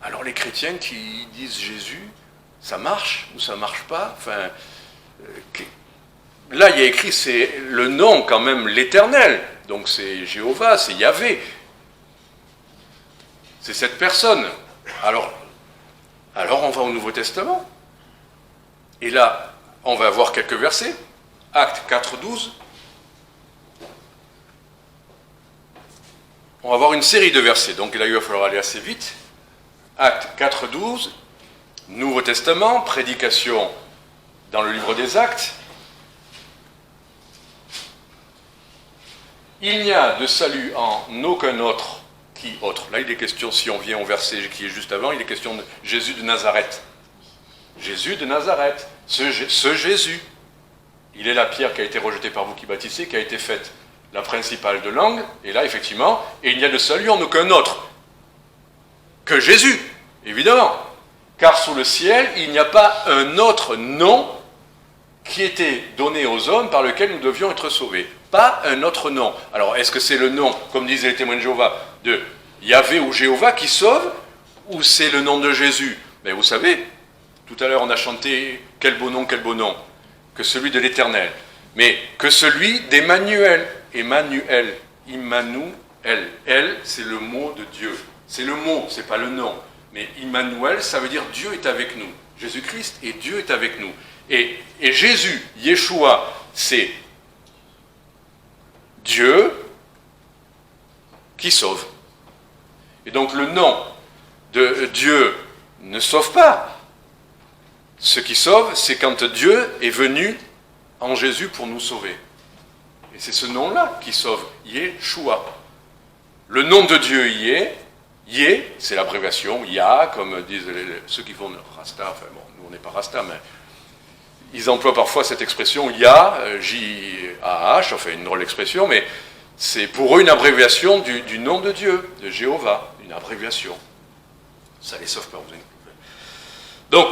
alors les chrétiens qui disent Jésus, ça marche ou ça marche pas? Enfin, là, il y a écrit, c'est le nom quand même, l'Éternel. Donc c'est Jéhovah, c'est Yahvé. C'est cette personne. Alors on va au Nouveau Testament. Et là, on va voir quelques versets. Actes 4:12. On va voir une série de versets, donc là il va falloir aller assez vite. Actes 4:12, Nouveau Testament, prédication dans le livre des Actes. Il n'y a de salut en aucun autre qui autre. Là il est question, si on vient au verset qui est juste avant, il est question de Jésus de Nazareth. Jésus de Nazareth, ce Jésus, il est la pierre qui a été rejetée par vous qui bâtissez, qui a été faite la principale de l'angle, et là, effectivement, et il n'y a de salut en aucun autre que Jésus, évidemment. Car sous le ciel, il n'y a pas un autre nom qui était donné aux hommes par lequel nous devions être sauvés. Pas un autre nom. Alors, est-ce que c'est le nom, comme disaient les témoins de Jéhovah, de Yahvé ou Jéhovah qui sauve, ou c'est le nom de Jésus? Mais vous savez, tout à l'heure, on a chanté « Quel beau nom, que celui de l'Éternel. Mais que celui d'Emmanuel. Emmanuel, Immanuel, elle, c'est le mot de Dieu. C'est le mot, c'est pas le nom. Mais Immanuel, ça veut dire Dieu est avec nous. Jésus-Christ et Dieu est avec nous. Et Jésus, Yeshua, c'est Dieu qui sauve. Et donc le nom de Dieu ne sauve pas. Ce qui sauve, c'est quand Dieu est venu en Jésus pour nous sauver. Et c'est ce nom-là qui sauve, Yeshua. Le nom de Dieu Yé, c'est l'abréviation, Yah, comme disent ceux qui font Rasta, enfin bon, nous on n'est pas Rasta, mais ils emploient parfois cette expression Yah, J-A-H, enfin une drôle d'expression, mais c'est pour eux une abréviation du nom de Dieu, de Jéhovah, une abréviation. Ça ne les sauve pas, vous inquiétez. Donc,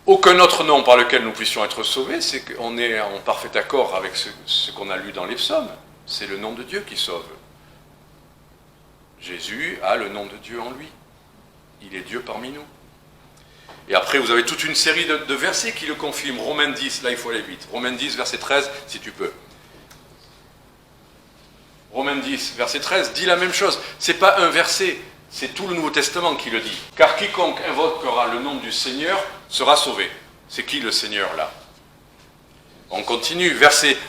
aucun autre nom par lequel nous puissions être sauvés, c'est qu'on est en parfait accord avec ce qu'on a lu dans les psaumes. C'est le nom de Dieu qui sauve. Jésus a le nom de Dieu en lui. Il est Dieu parmi nous. Et après, vous avez toute une série de versets qui le confirment. Romains 10, là il faut aller vite. Romains 10, verset 13, si tu peux. Romains 10, verset 13, dit la même chose. C'est pas un verset, c'est tout le Nouveau Testament qui le dit. Car quiconque invoquera le nom du Seigneur sera sauvé. C'est qui le Seigneur là? On continue,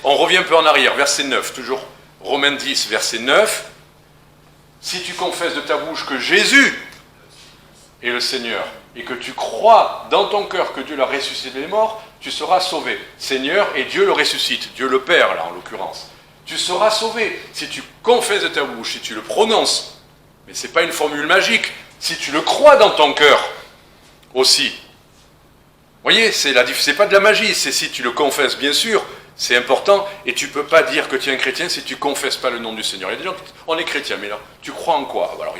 on revient un peu en arrière, verset 9, toujours Romains 10, verset 9, si tu confesses de ta bouche que Jésus est le Seigneur, et que tu crois dans ton cœur que Dieu l'a ressuscité des morts, tu seras sauvé. Seigneur, et Dieu le ressuscite, Dieu le Père, là, en l'occurrence. Tu seras sauvé si tu confesses de ta bouche, si tu le prononces. Mais ce n'est pas une formule magique. Si tu le crois dans ton cœur aussi. Vous voyez, c'est pas de la magie, c'est si tu le confesses, bien sûr, c'est important, et tu ne peux pas dire que tu es un chrétien si tu ne confesses pas le nom du Seigneur. Il y a des gens qui disent, on est chrétien, mais là, tu crois en quoi? Alors,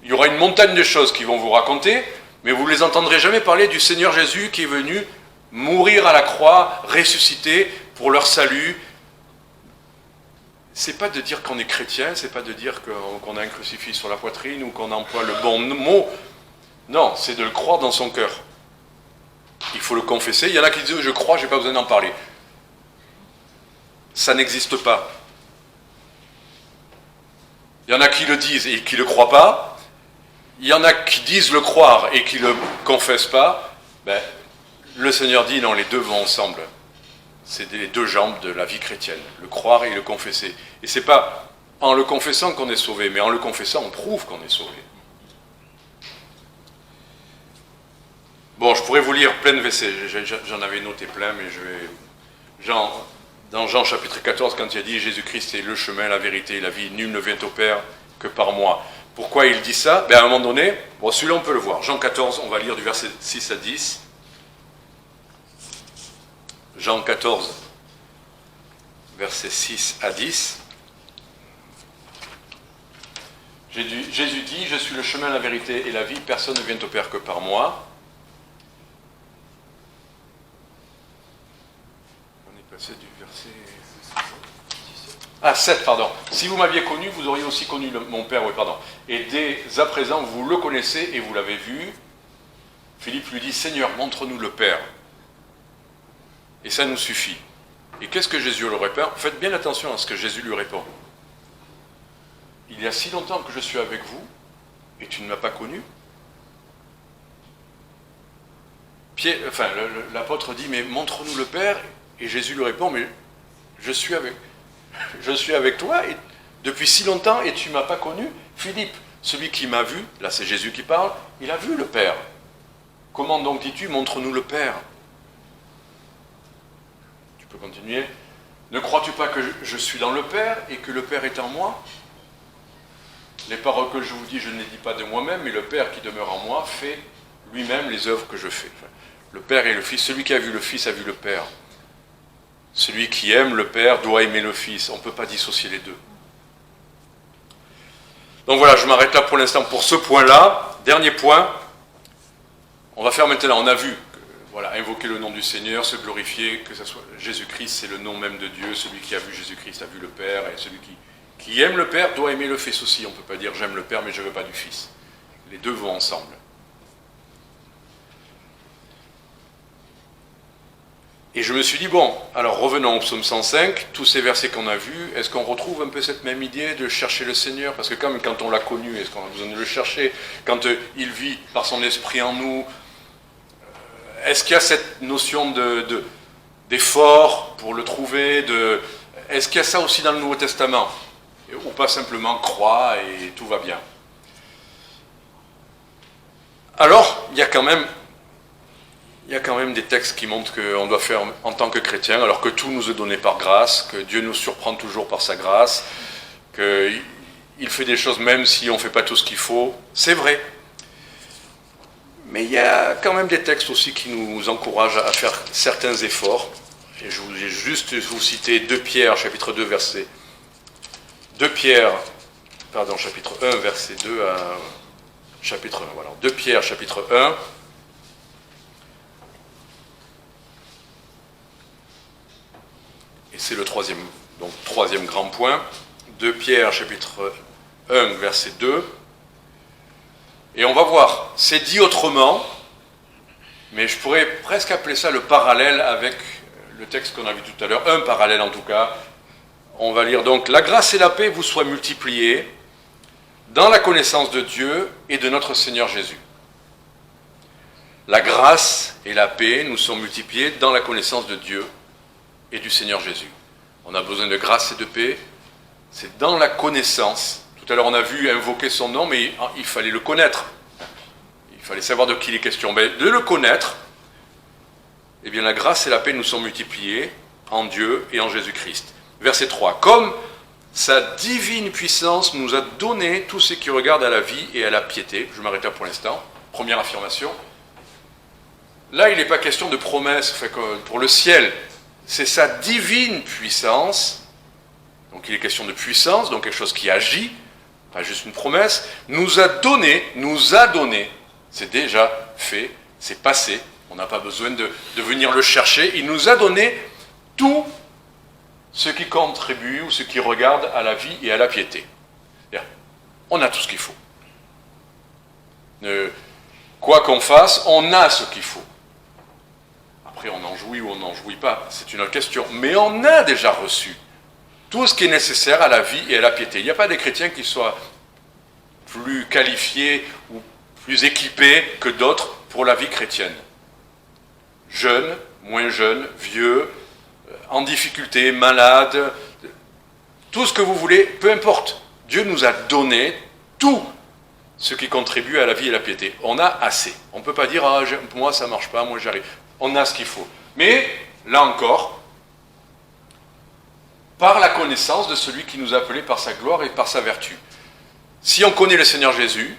il y aura une montagne de choses qui vont vous raconter, mais vous ne les entendrez jamais parler du Seigneur Jésus qui est venu mourir à la croix, ressusciter pour leur salut. C'est pas de dire qu'on est chrétien, c'est pas de dire qu'on a un crucifix sur la poitrine ou qu'on emploie le bon mot. Non, c'est de le croire dans son cœur. Il faut le confesser. Il y en a qui disent, je crois, je n'ai pas besoin d'en parler. Ça n'existe pas. Il y en a qui le disent et qui ne le croient pas. Il y en a qui disent le croire et qui ne le confessent pas. Ben, le Seigneur dit, non, les deux vont ensemble. C'est les deux jambes de la vie chrétienne, le croire et le confesser. Et ce n'est pas en le confessant qu'on est sauvé, mais en le confessant, on prouve qu'on est sauvé. Bon, je pourrais vous lire plein de versets, j'en avais noté plein, mais je vais... Dans Jean chapitre 14, quand il a dit « Jésus-Christ est le chemin, la vérité et la vie, nul ne vient au Père que par moi ». Pourquoi il dit ça? Ben, à un moment donné, bon, celui-là on peut le voir. Jean 14, on va lire du verset 6 à 10. Jean 14, versets 6 à 10. Jésus dit, je suis le chemin, la vérité et la vie, personne ne vient au Père que par moi. On est passé du verset... 7, pardon. Si vous m'aviez connu, vous auriez aussi connu mon Père, oui, pardon. Et dès à présent, vous le connaissez et vous l'avez vu. Philippe lui dit, Seigneur, montre-nous le Père. Et ça nous suffit. Et qu'est-ce que Jésus lui répond? Faites bien attention à ce que Jésus lui répond. Il y a si longtemps que je suis avec vous, et tu ne m'as pas connu. L'apôtre dit, mais montre-nous le Père. Et Jésus lui répond, mais je suis avec toi et depuis si longtemps et tu ne m'as pas connu. Philippe, celui qui m'a vu, là c'est Jésus qui parle, il a vu le Père. Comment donc dis-tu, montre-nous le Père? Tu peux continuer. Ne crois-tu pas que je suis dans le Père et que le Père est en moi? Les paroles que je vous dis, je ne les dis pas de moi-même, mais le Père qui demeure en moi fait lui-même les œuvres que je fais. Le Père et le Fils, celui qui a vu le Fils a vu le Père. Celui qui aime le Père doit aimer le Fils. On ne peut pas dissocier les deux. Donc voilà, je m'arrête là pour l'instant pour ce point-là. Dernier point. On va faire maintenant, on a vu, invoquer le nom du Seigneur, se glorifier, que ce soit Jésus-Christ, c'est le nom même de Dieu. Celui qui a vu Jésus-Christ a vu le Père. Et celui qui aime le Père doit aimer le Fils aussi. On ne peut pas dire j'aime le Père mais je ne veux pas du Fils. Les deux vont ensemble. Et je me suis dit, bon, alors revenons au psaume 105, tous ces versets qu'on a vus, est-ce qu'on retrouve un peu cette même idée de chercher le Seigneur? Parce que quand on l'a connu, est-ce qu'on a besoin de le chercher? Quand il vit par son esprit en nous, est-ce qu'il y a cette notion d'effort pour le trouver? Est-ce qu'il y a ça aussi dans le Nouveau Testament? Ou pas simplement croire et tout va bien? Alors, il y a quand même des textes qui montrent qu'on doit faire en tant que chrétien, alors que tout nous est donné par grâce, que Dieu nous surprend toujours par sa grâce, qu'il fait des choses même si on ne fait pas tout ce qu'il faut. C'est vrai. Mais il y a quand même des textes aussi qui nous encouragent à faire certains efforts. Et je vais juste vous citer 2 Pierre, chapitre 2, verset... 2 Pierre, chapitre 1, verset 2 à... chapitre 1, voilà. 2 Pierre, chapitre 1... C'est le troisième grand point, 2 Pierre, chapitre 1, verset 2. Et on va voir, c'est dit autrement, mais je pourrais presque appeler ça le parallèle avec le texte qu'on a vu tout à l'heure, un parallèle en tout cas. On va lire donc, « La grâce et la paix vous soient multipliées dans la connaissance de Dieu et de notre Seigneur Jésus. » La grâce et la paix nous sont multipliées dans la connaissance de Dieu et du Seigneur Jésus. On a besoin de grâce et de paix c'est dans la connaissance. Tout à l'heure, on a vu invoquer son nom, mais il fallait le connaître. Il fallait savoir de qui il est question. Mais de le connaître, eh bien, la grâce et la paix nous sont multipliées en Dieu et en Jésus-Christ. Verset 3. Comme sa divine puissance nous a donné tout ce qui regarde à la vie et à la piété. Je m'arrête là pour l'instant. Première affirmation. Là, il n'est pas question de promesse pour le ciel. C'est sa divine puissance. Donc il est question de puissance, donc quelque chose qui agit, pas juste une promesse. Nous a donné. C'est déjà fait, c'est passé. On n'a pas besoin de venir le chercher. Il nous a donné tout ce qui contribue ou ce qui regarde à la vie et à la piété. On a tout ce qu'il faut. Quoi qu'on fasse, on a ce qu'il faut. Après, on en jouit ou on n'en jouit pas, c'est une autre question. Mais on a déjà reçu tout ce qui est nécessaire à la vie et à la piété. Il n'y a pas des chrétiens qui soient plus qualifiés ou plus équipés que d'autres pour la vie chrétienne. Jeunes, moins jeunes, vieux, en difficulté, malades, tout ce que vous voulez, peu importe. Dieu nous a donné tout ce qui contribue à la vie et la piété. On a assez. On ne peut pas dire « Ah, moi ça ne marche pas, moi j'arrive ». On a ce qu'il faut. Mais, là encore, par la connaissance de celui qui nous a appelés par sa gloire et par sa vertu. Si on connaît le Seigneur Jésus,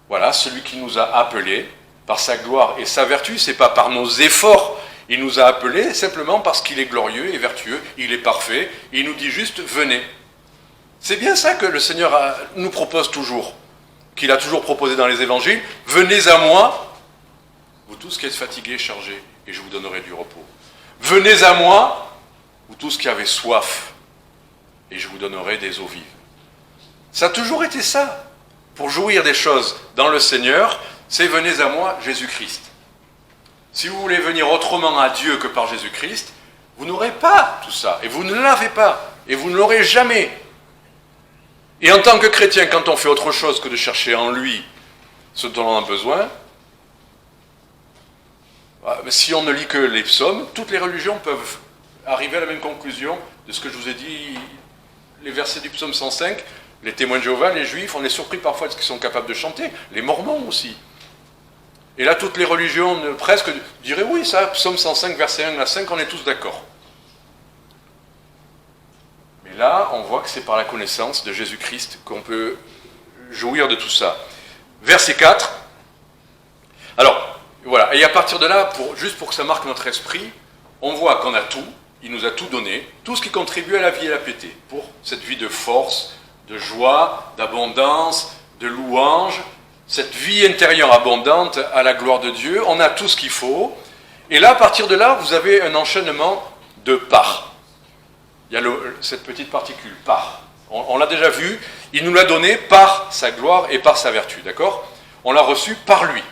voilà, celui qui nous a appelés par sa gloire et sa vertu, c'est pas par nos efforts. Il nous a appelés simplement parce qu'il est glorieux et vertueux, il est parfait, et il nous dit juste « venez ». C'est bien ça que le Seigneur nous propose toujours, qu'il a toujours proposé dans les évangiles. « Venez à moi, vous tous qui êtes fatigués et chargés, et je vous donnerai du repos. Venez à moi, vous tous qui avez soif, et je vous donnerai des eaux vives. » Ça a toujours été ça. Pour jouir des choses dans le Seigneur, c'est « venez à moi, Jésus-Christ ». Si vous voulez venir autrement à Dieu que par Jésus-Christ, vous n'aurez pas tout ça, et vous ne l'avez pas, et vous ne l'aurez jamais. Et en tant que chrétien, quand on fait autre chose que de chercher en lui ce dont on a besoin, si on ne lit que les psaumes, toutes les religions peuvent arriver à la même conclusion de ce que je vous ai dit, les versets du psaume 105, les témoins de Jéhovah, les juifs, on est surpris parfois de ce qu'ils sont capables de chanter, les mormons aussi. Et là, toutes les religions presque diraient oui, ça, psaume 105, verset 1 à 5, on est tous d'accord. Mais là, on voit que c'est par la connaissance de Jésus-Christ qu'on peut jouir de tout ça. Verset 4. Alors, voilà. Et à partir de là, juste pour que ça marque notre esprit, on voit qu'on a tout, il nous a tout donné, tout ce qui contribue à la vie et à la piété, pour cette vie de force, de joie, d'abondance, de louange, cette vie intérieure abondante à la gloire de Dieu. On a tout ce qu'il faut. Et là, à partir de là, vous avez un enchaînement de par. Il y a cette petite particule, par. On l'a déjà vu, il nous l'a donné par sa gloire et par sa vertu, d'accord ? On l'a reçu par lui,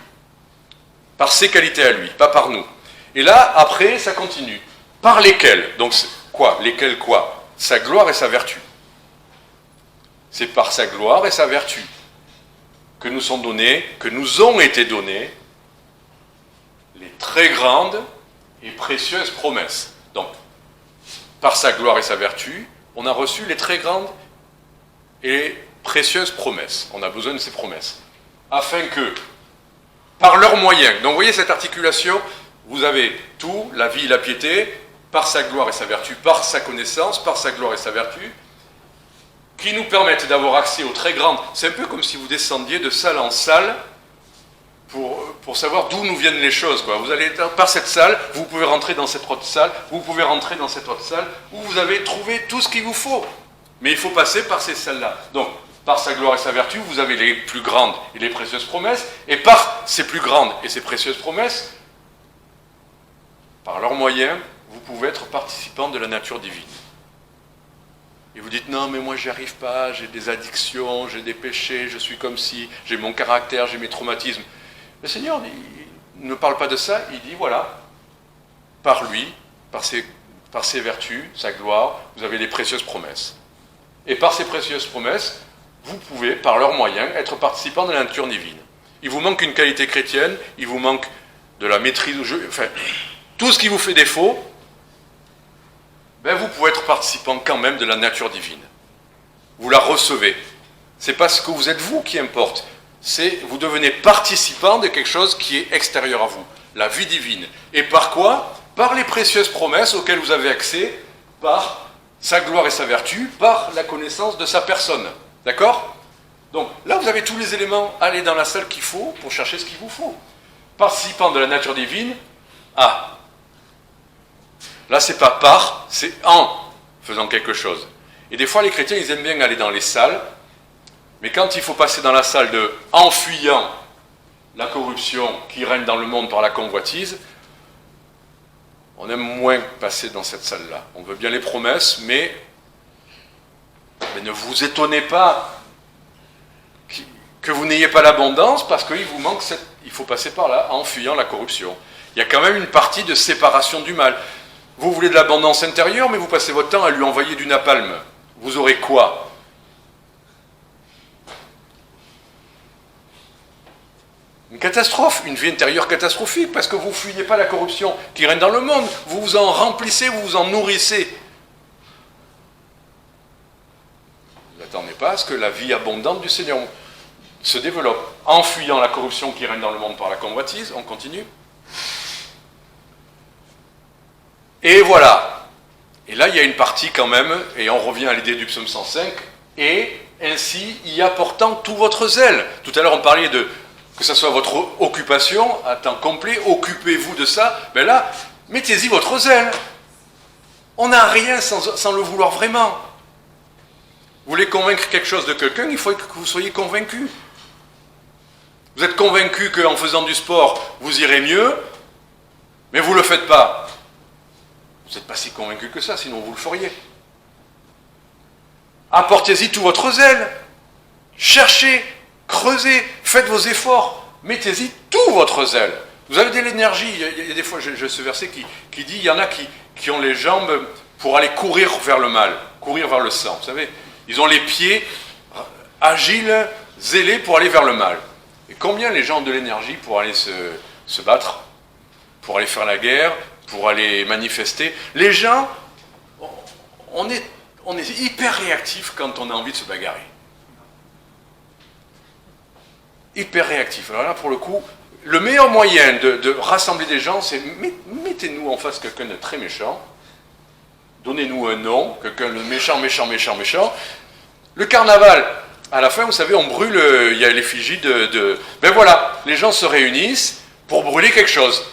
par ses qualités à lui, pas par nous. Et là, après, ça continue. Par lesquels ? Donc, quoi ? Lesquels quoi ? Sa gloire et sa vertu. C'est par sa gloire et sa vertu que nous sont donnés, que nous ont été donnés, les très grandes et précieuses promesses. Donc, par sa gloire et sa vertu, on a reçu les très grandes et précieuses promesses. On a besoin de ces promesses. Afin que, par leurs moyens, donc vous voyez cette articulation, vous avez tout, la vie et la piété, par sa gloire et sa vertu, par sa connaissance, par sa gloire et sa vertu, qui nous permettent d'avoir accès aux très grandes. C'est un peu comme si vous descendiez de salle en salle pour savoir d'où nous viennent les choses, quoi. Vous allez par cette salle, vous pouvez rentrer dans cette autre salle, vous pouvez rentrer dans cette autre salle, où vous avez trouvé tout ce qu'il vous faut. Mais il faut passer par ces salles-là. Donc, par sa gloire et sa vertu, vous avez les plus grandes et les précieuses promesses, et par ces plus grandes et ces précieuses promesses, par leurs moyens, vous pouvez être participant de la nature divine. Et vous dites, non, mais moi, j'y arrive pas, j'ai des addictions, j'ai des péchés, je suis comme si, j'ai mon caractère, j'ai mes traumatismes. Le Seigneur il ne parle pas de ça, il dit, voilà, par lui, par ses vertus, sa gloire, vous avez des précieuses promesses. Et par ces précieuses promesses, vous pouvez, par leurs moyens, être participant de la nature divine. Il vous manque une qualité chrétienne, il vous manque de la maîtrise, enfin, tout ce qui vous fait défaut, ben vous pouvez être participant quand même de la nature divine. vous la recevez. C'est pas ce que vous êtes vous qui importe. C'est vous devenez participant de quelque chose qui est extérieur à vous, la vie divine. Et par quoi? Par les précieuses promesses auxquelles vous avez accès, par sa gloire et sa vertu, par la connaissance de sa personne. D'accord? Donc là, vous avez tous les éléments. Allez dans la salle qu'il faut pour chercher ce qu'il vous faut. Participant de la nature divine, ah. Là, c'est pas par, c'est en faisant quelque chose. Et des fois, les chrétiens, ils aiment bien aller dans les salles, mais quand il faut passer dans la salle de en fuyant la corruption qui règne dans le monde par la convoitise, on aime moins passer dans cette salle-là. On veut bien les promesses, mais ne vous étonnez pas que vous n'ayez pas l'abondance, parce qu'il vous manque il faut passer par là, en fuyant la corruption. Il y a quand même une partie de séparation du mal. Vous voulez de l'abondance intérieure, mais vous passez votre temps à lui envoyer du napalm. Vous aurez quoi? Une catastrophe, une vie intérieure catastrophique, parce que vous ne fuyez pas la corruption qui règne dans le monde, vous vous en remplissez, vous vous en nourrissez. Vous n'attendez pas à ce que la vie abondante du Seigneur se développe. En fuyant la corruption qui règne dans le monde par la convoitise, on continue. Et voilà. Et là, il y a une partie quand même, et on revient à l'idée du psaume 105, et ainsi y apportant tout votre zèle. Tout à l'heure, on parlait de que ce soit votre occupation à temps complet, occupez-vous de ça, mais là, mettez-y votre zèle. On n'a rien sans le vouloir vraiment. Vous voulez convaincre quelque chose de quelqu'un, il faut que vous soyez convaincu. Vous êtes convaincu qu'en faisant du sport, vous irez mieux, mais vous ne le faites pas. Vous n'êtes pas si convaincu que ça, sinon vous le feriez. Apportez-y tout votre zèle. Cherchez, creusez, faites vos efforts. Mettez-y tout votre zèle. Vous avez de l'énergie. Il y a des fois, j'ai ce verset qui dit, il y en a qui ont les jambes pour aller courir vers le mal, courir vers le sang. Vous savez, ils ont les pieds agiles, zélés pour aller vers le mal. Et combien les gens ont de l'énergie pour aller se battre, pour aller faire la guerre, pour aller manifester. Les gens, on est hyper réactifs quand on a envie de se bagarrer. Hyper réactifs. Alors là, pour le coup, le meilleur moyen de rassembler des gens, c'est mettez-nous en face quelqu'un de très méchant, donnez-nous un nom, quelqu'un de méchant. Le carnaval, à la fin, vous savez, on brûle, il y a l'effigie ben voilà, les gens se réunissent pour brûler quelque chose.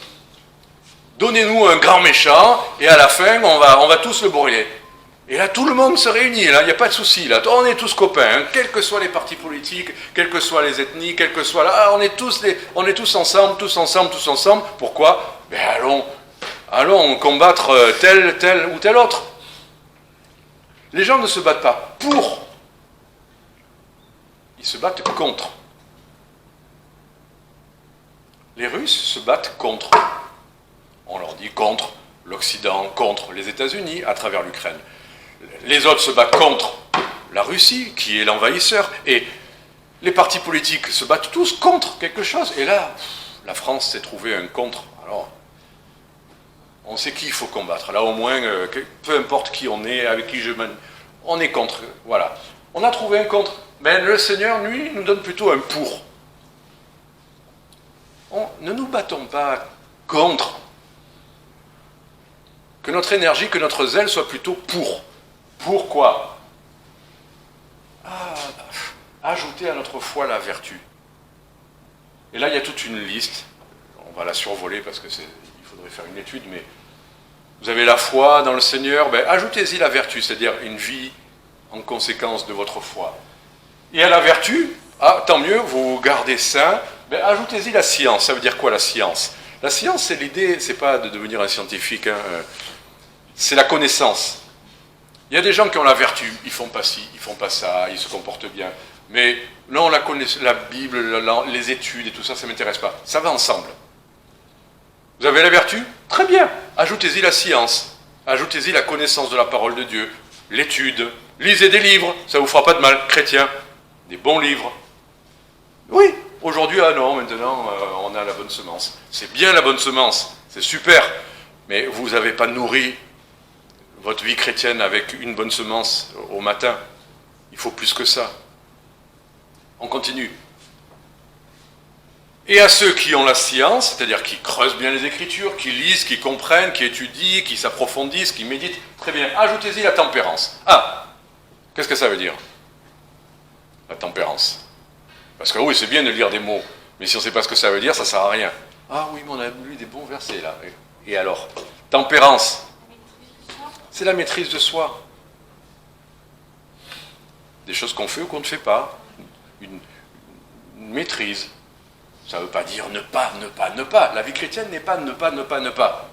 Donnez-nous un grand méchant, et à la fin, on va tous le brûler. Et là, tout le monde se réunit, là, il n'y a pas de souci, là. On est tous copains, hein, quels que soient les partis politiques, quelles que soient les ethnies, quels que soient... Là, on est tous ensemble. Pourquoi? Ben allons combattre tel ou tel autre. Les gens ne se battent pas pour, ils se battent contre. Les Russes se battent contre. On leur dit contre l'Occident, contre les États-Unis, à travers l'Ukraine. Les autres se battent contre la Russie, qui est l'envahisseur. Et les partis politiques se battent tous contre quelque chose. Et là, la France s'est trouvée un contre. Alors, on sait qui il faut combattre. Là, au moins, peu importe qui on est, avec qui on est contre. Voilà. On a trouvé un contre. Mais le Seigneur, lui, nous donne plutôt un pour. Ne nous battons pas contre. Que notre énergie, que notre zèle soit plutôt pour. Pourquoi? Ajouter à notre foi la vertu. Et là, il y a toute une liste. On va la survoler parce qu'il faudrait faire une étude, mais vous avez la foi dans le Seigneur, ben, ajoutez-y la vertu, c'est-à-dire une vie en conséquence de votre foi. Et à la vertu, tant mieux, vous vous gardez saint, ben, ajoutez-y la science. Ça veut dire quoi la science? La science, c'est l'idée, c'est pas de devenir un scientifique, hein, c'est la connaissance. Il y a des gens qui ont la vertu, ils font pas ci, ils font pas ça, ils se comportent bien. Mais non, la Bible, les études et tout ça, ça ne m'intéresse pas. Ça va ensemble. Vous avez la vertu? Très bien. Ajoutez-y la science. Ajoutez-y la connaissance de la parole de Dieu. L'étude. Lisez des livres, ça ne vous fera pas de mal. Chrétiens, des bons livres. Oui, aujourd'hui, non, maintenant, on a la bonne semence. C'est bien la bonne semence, c'est super. Mais vous n'avez pas nourri votre vie chrétienne avec une bonne semence au matin. Il Il faut plus que ça. On continue. Et à ceux qui ont la science, c'est-à-dire qui creusent bien les Écritures, qui lisent, qui comprennent, qui étudient, qui s'approfondissent, qui méditent, très bien, ajoutez-y la tempérance. Ah, qu'est-ce que ça veut dire? La tempérance. Parce que oui, c'est bien de lire des mots, mais si on ne sait pas ce que ça veut dire, ça ne sert à rien. Ah oui, mais on a lu des bons versets là. Et alors? Tempérance, c'est la maîtrise de soi. Des choses qu'on fait ou qu'on ne fait pas. Une maîtrise. Ça ne veut pas dire ne pas, ne pas, ne pas. La vie chrétienne n'est pas ne pas, ne pas, ne pas.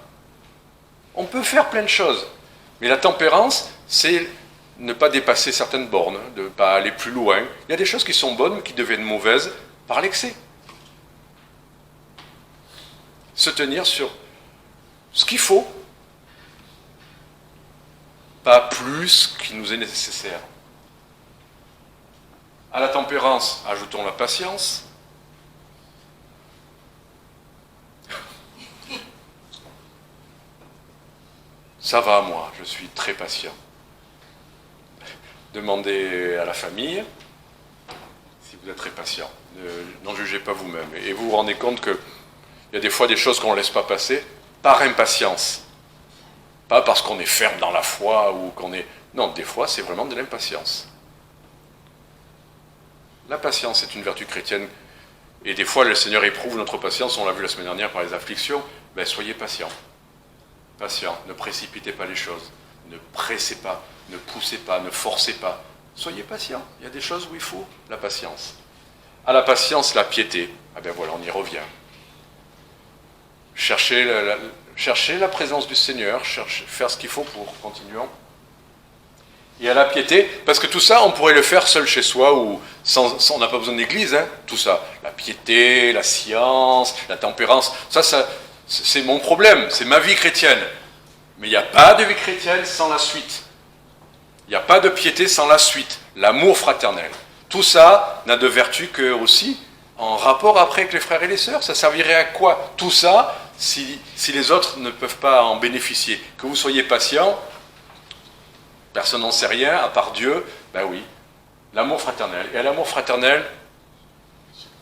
On peut faire plein de choses. Mais la tempérance, c'est ne pas dépasser certaines bornes, de ne pas aller plus loin. Il y a des choses qui sont bonnes, mais qui deviennent mauvaises par l'excès. Se tenir sur ce qu'il faut, pas plus qu'il nous est nécessaire. À la tempérance, ajoutons la patience. Ça va, moi, je suis très patient. Demandez à la famille si vous êtes très patient. N'en jugez pas vous-même. Et vous vous rendez compte qu'il y a des fois des choses qu'on ne laisse pas passer par impatience. Pas parce qu'on est ferme dans la foi ou qu'on est... Non, des fois, c'est vraiment de l'impatience. La patience est une vertu chrétienne. Et des fois, le Seigneur éprouve notre patience. On l'a vu la semaine dernière par les afflictions. Ben, soyez patients. Patient, ne précipitez pas les choses, ne pressez pas, ne poussez pas, ne forcez pas. Soyez patient. Il y a des choses où il faut la patience. À la patience, la piété. Ah ben voilà, on y revient. Cherchez la présence du Seigneur, faire ce qu'il faut pour, continuons. Et à la piété, parce que tout ça, on pourrait le faire seul chez soi, ou on n'a pas besoin d'église, hein, tout ça. La piété, la science, la tempérance, ça c'est mon problème, c'est ma vie chrétienne. Mais il n'y a pas de vie chrétienne sans la suite. Il n'y a pas de piété sans la suite, l'amour fraternel. Tout ça n'a de vertu que aussi en rapport après avec les frères et les sœurs. Ça servirait à quoi tout ça si les autres ne peuvent pas en bénéficier? Que vous soyez patient, personne n'en sait rien à part Dieu, ben oui, l'amour fraternel. Et à l'amour fraternel,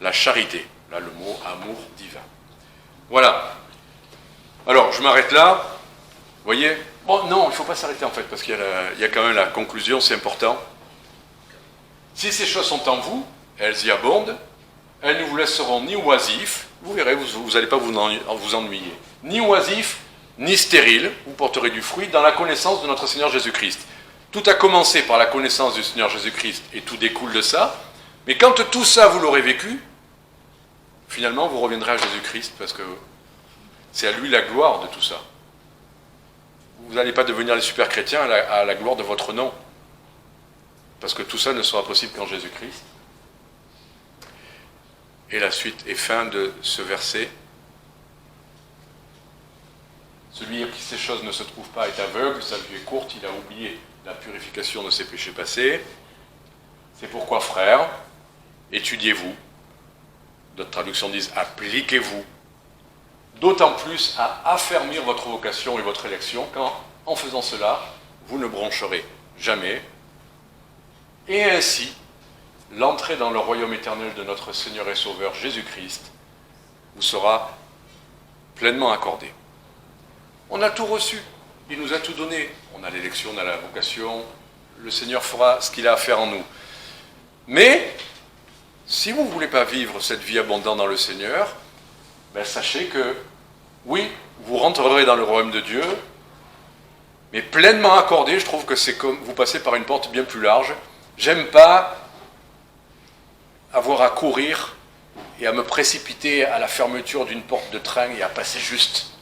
la charité. Là, le mot amour divin. Voilà. Alors, je m'arrête là. Vous voyez? Bon, non, il ne faut pas s'arrêter en fait, parce qu'il y a quand même la conclusion, c'est important. Si ces choses sont en vous, elles y abondent, elles ne vous laisseront ni oisifs, vous verrez, vous n'allez pas vous ennuyer, ni oisifs, ni stériles, vous porterez du fruit dans la connaissance de notre Seigneur Jésus-Christ. Tout a commencé par la connaissance du Seigneur Jésus-Christ, et tout découle de ça, mais quand tout ça vous l'aurez vécu, finalement vous reviendrez à Jésus-Christ, parce que c'est à lui la gloire de tout ça. Vous n'allez pas devenir les super chrétiens à la gloire de votre nom. Parce que tout ça ne sera possible qu'en Jésus-Christ. Et la suite est fin de ce verset. Celui à qui ces choses ne se trouvent pas est aveugle, sa vue est courte, il a oublié la purification de ses péchés passés. C'est pourquoi, frères, étudiez-vous. D'autres traductions disent appliquez-vous. D'autant plus à affermir votre vocation et votre élection, quand, en faisant cela, vous ne broncherez jamais. Et ainsi, l'entrée dans le royaume éternel de notre Seigneur et Sauveur Jésus-Christ vous sera pleinement accordée. On a tout reçu, il nous a tout donné. On a l'élection, on a la vocation, le Seigneur fera ce qu'il a à faire en nous. Mais, si vous ne voulez pas vivre cette vie abondante dans le Seigneur, ben, sachez que, oui, vous rentrerez dans le royaume de Dieu, mais pleinement accordé, je trouve que c'est comme vous passez par une porte bien plus large. J'aime pas avoir à courir et à me précipiter à la fermeture d'une porte de train et à passer juste.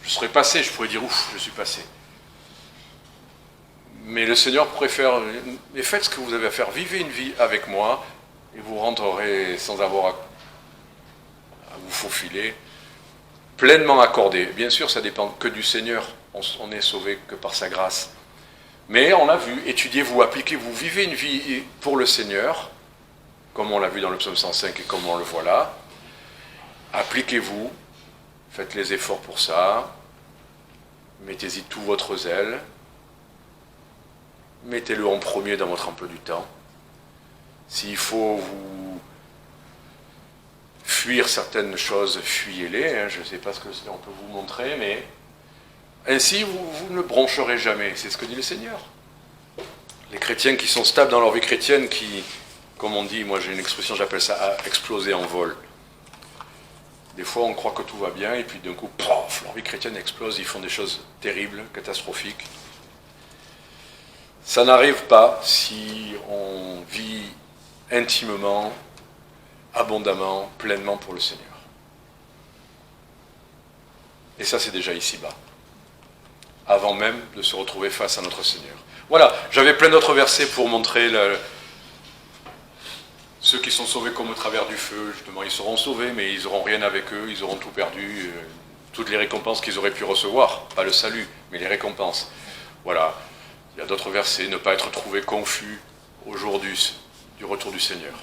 Je serais passé, je pourrais dire ouf, je suis passé. Mais le Seigneur préfère, mais faites ce que vous avez à faire, vivez une vie avec moi et vous rentrerez sans avoir à vous faufiler, pleinement accordé. Bien sûr, ça dépend que du Seigneur, on n'est sauvé que par sa grâce. Mais on l'a vu, étudiez-vous, appliquez-vous, vivez une vie pour le Seigneur, comme on l'a vu dans le psaume 105 et comme on le voit là. Appliquez-vous, faites les efforts pour ça, mettez-y tout votre zèle, mettez-le en premier dans votre emploi du temps. S'il faut vous fuir certaines choses, fuyez-les. Hein, je ne sais pas ce que on peut vous montrer, mais ainsi vous ne broncherez jamais. C'est ce que dit le Seigneur. Les chrétiens qui sont stables dans leur vie chrétienne, qui, comme on dit, moi j'ai une expression, j'appelle ça exploser en vol. Des fois on croit que tout va bien, et puis d'un coup, pof, leur vie chrétienne explose, ils font des choses terribles, catastrophiques. Ça n'arrive pas si on vit intimement, abondamment, pleinement pour le Seigneur. Et ça, c'est déjà ici-bas, avant même de se retrouver face à notre Seigneur. Voilà, j'avais plein d'autres versets pour montrer ceux qui sont sauvés comme au travers du feu. Justement, ils seront sauvés, mais ils n'auront rien avec eux, ils auront tout perdu, toutes les récompenses qu'ils auraient pu recevoir, pas le salut, mais les récompenses. Voilà, il y a d'autres versets, ne pas être trouvé confus au jour du retour du Seigneur.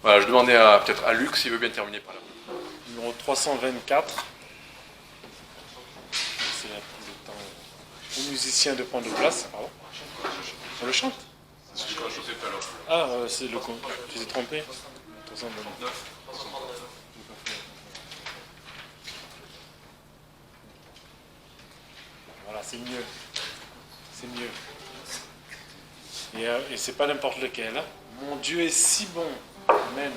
Voilà, je demandais peut-être à Luc s'il veut bien terminer par là. Numéro 324. C'est le temps aux musiciens de prendre place. Pardon. On le chante. C'est ce que je faisais tout à l'heure. Ah, c'est le con. Tu t'es trompé. 329. Voilà, c'est mieux. C'est mieux. Et c'est pas n'importe lequel. Hein. Mon Dieu est si bon. Amen.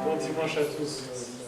Bon dimanche à tous.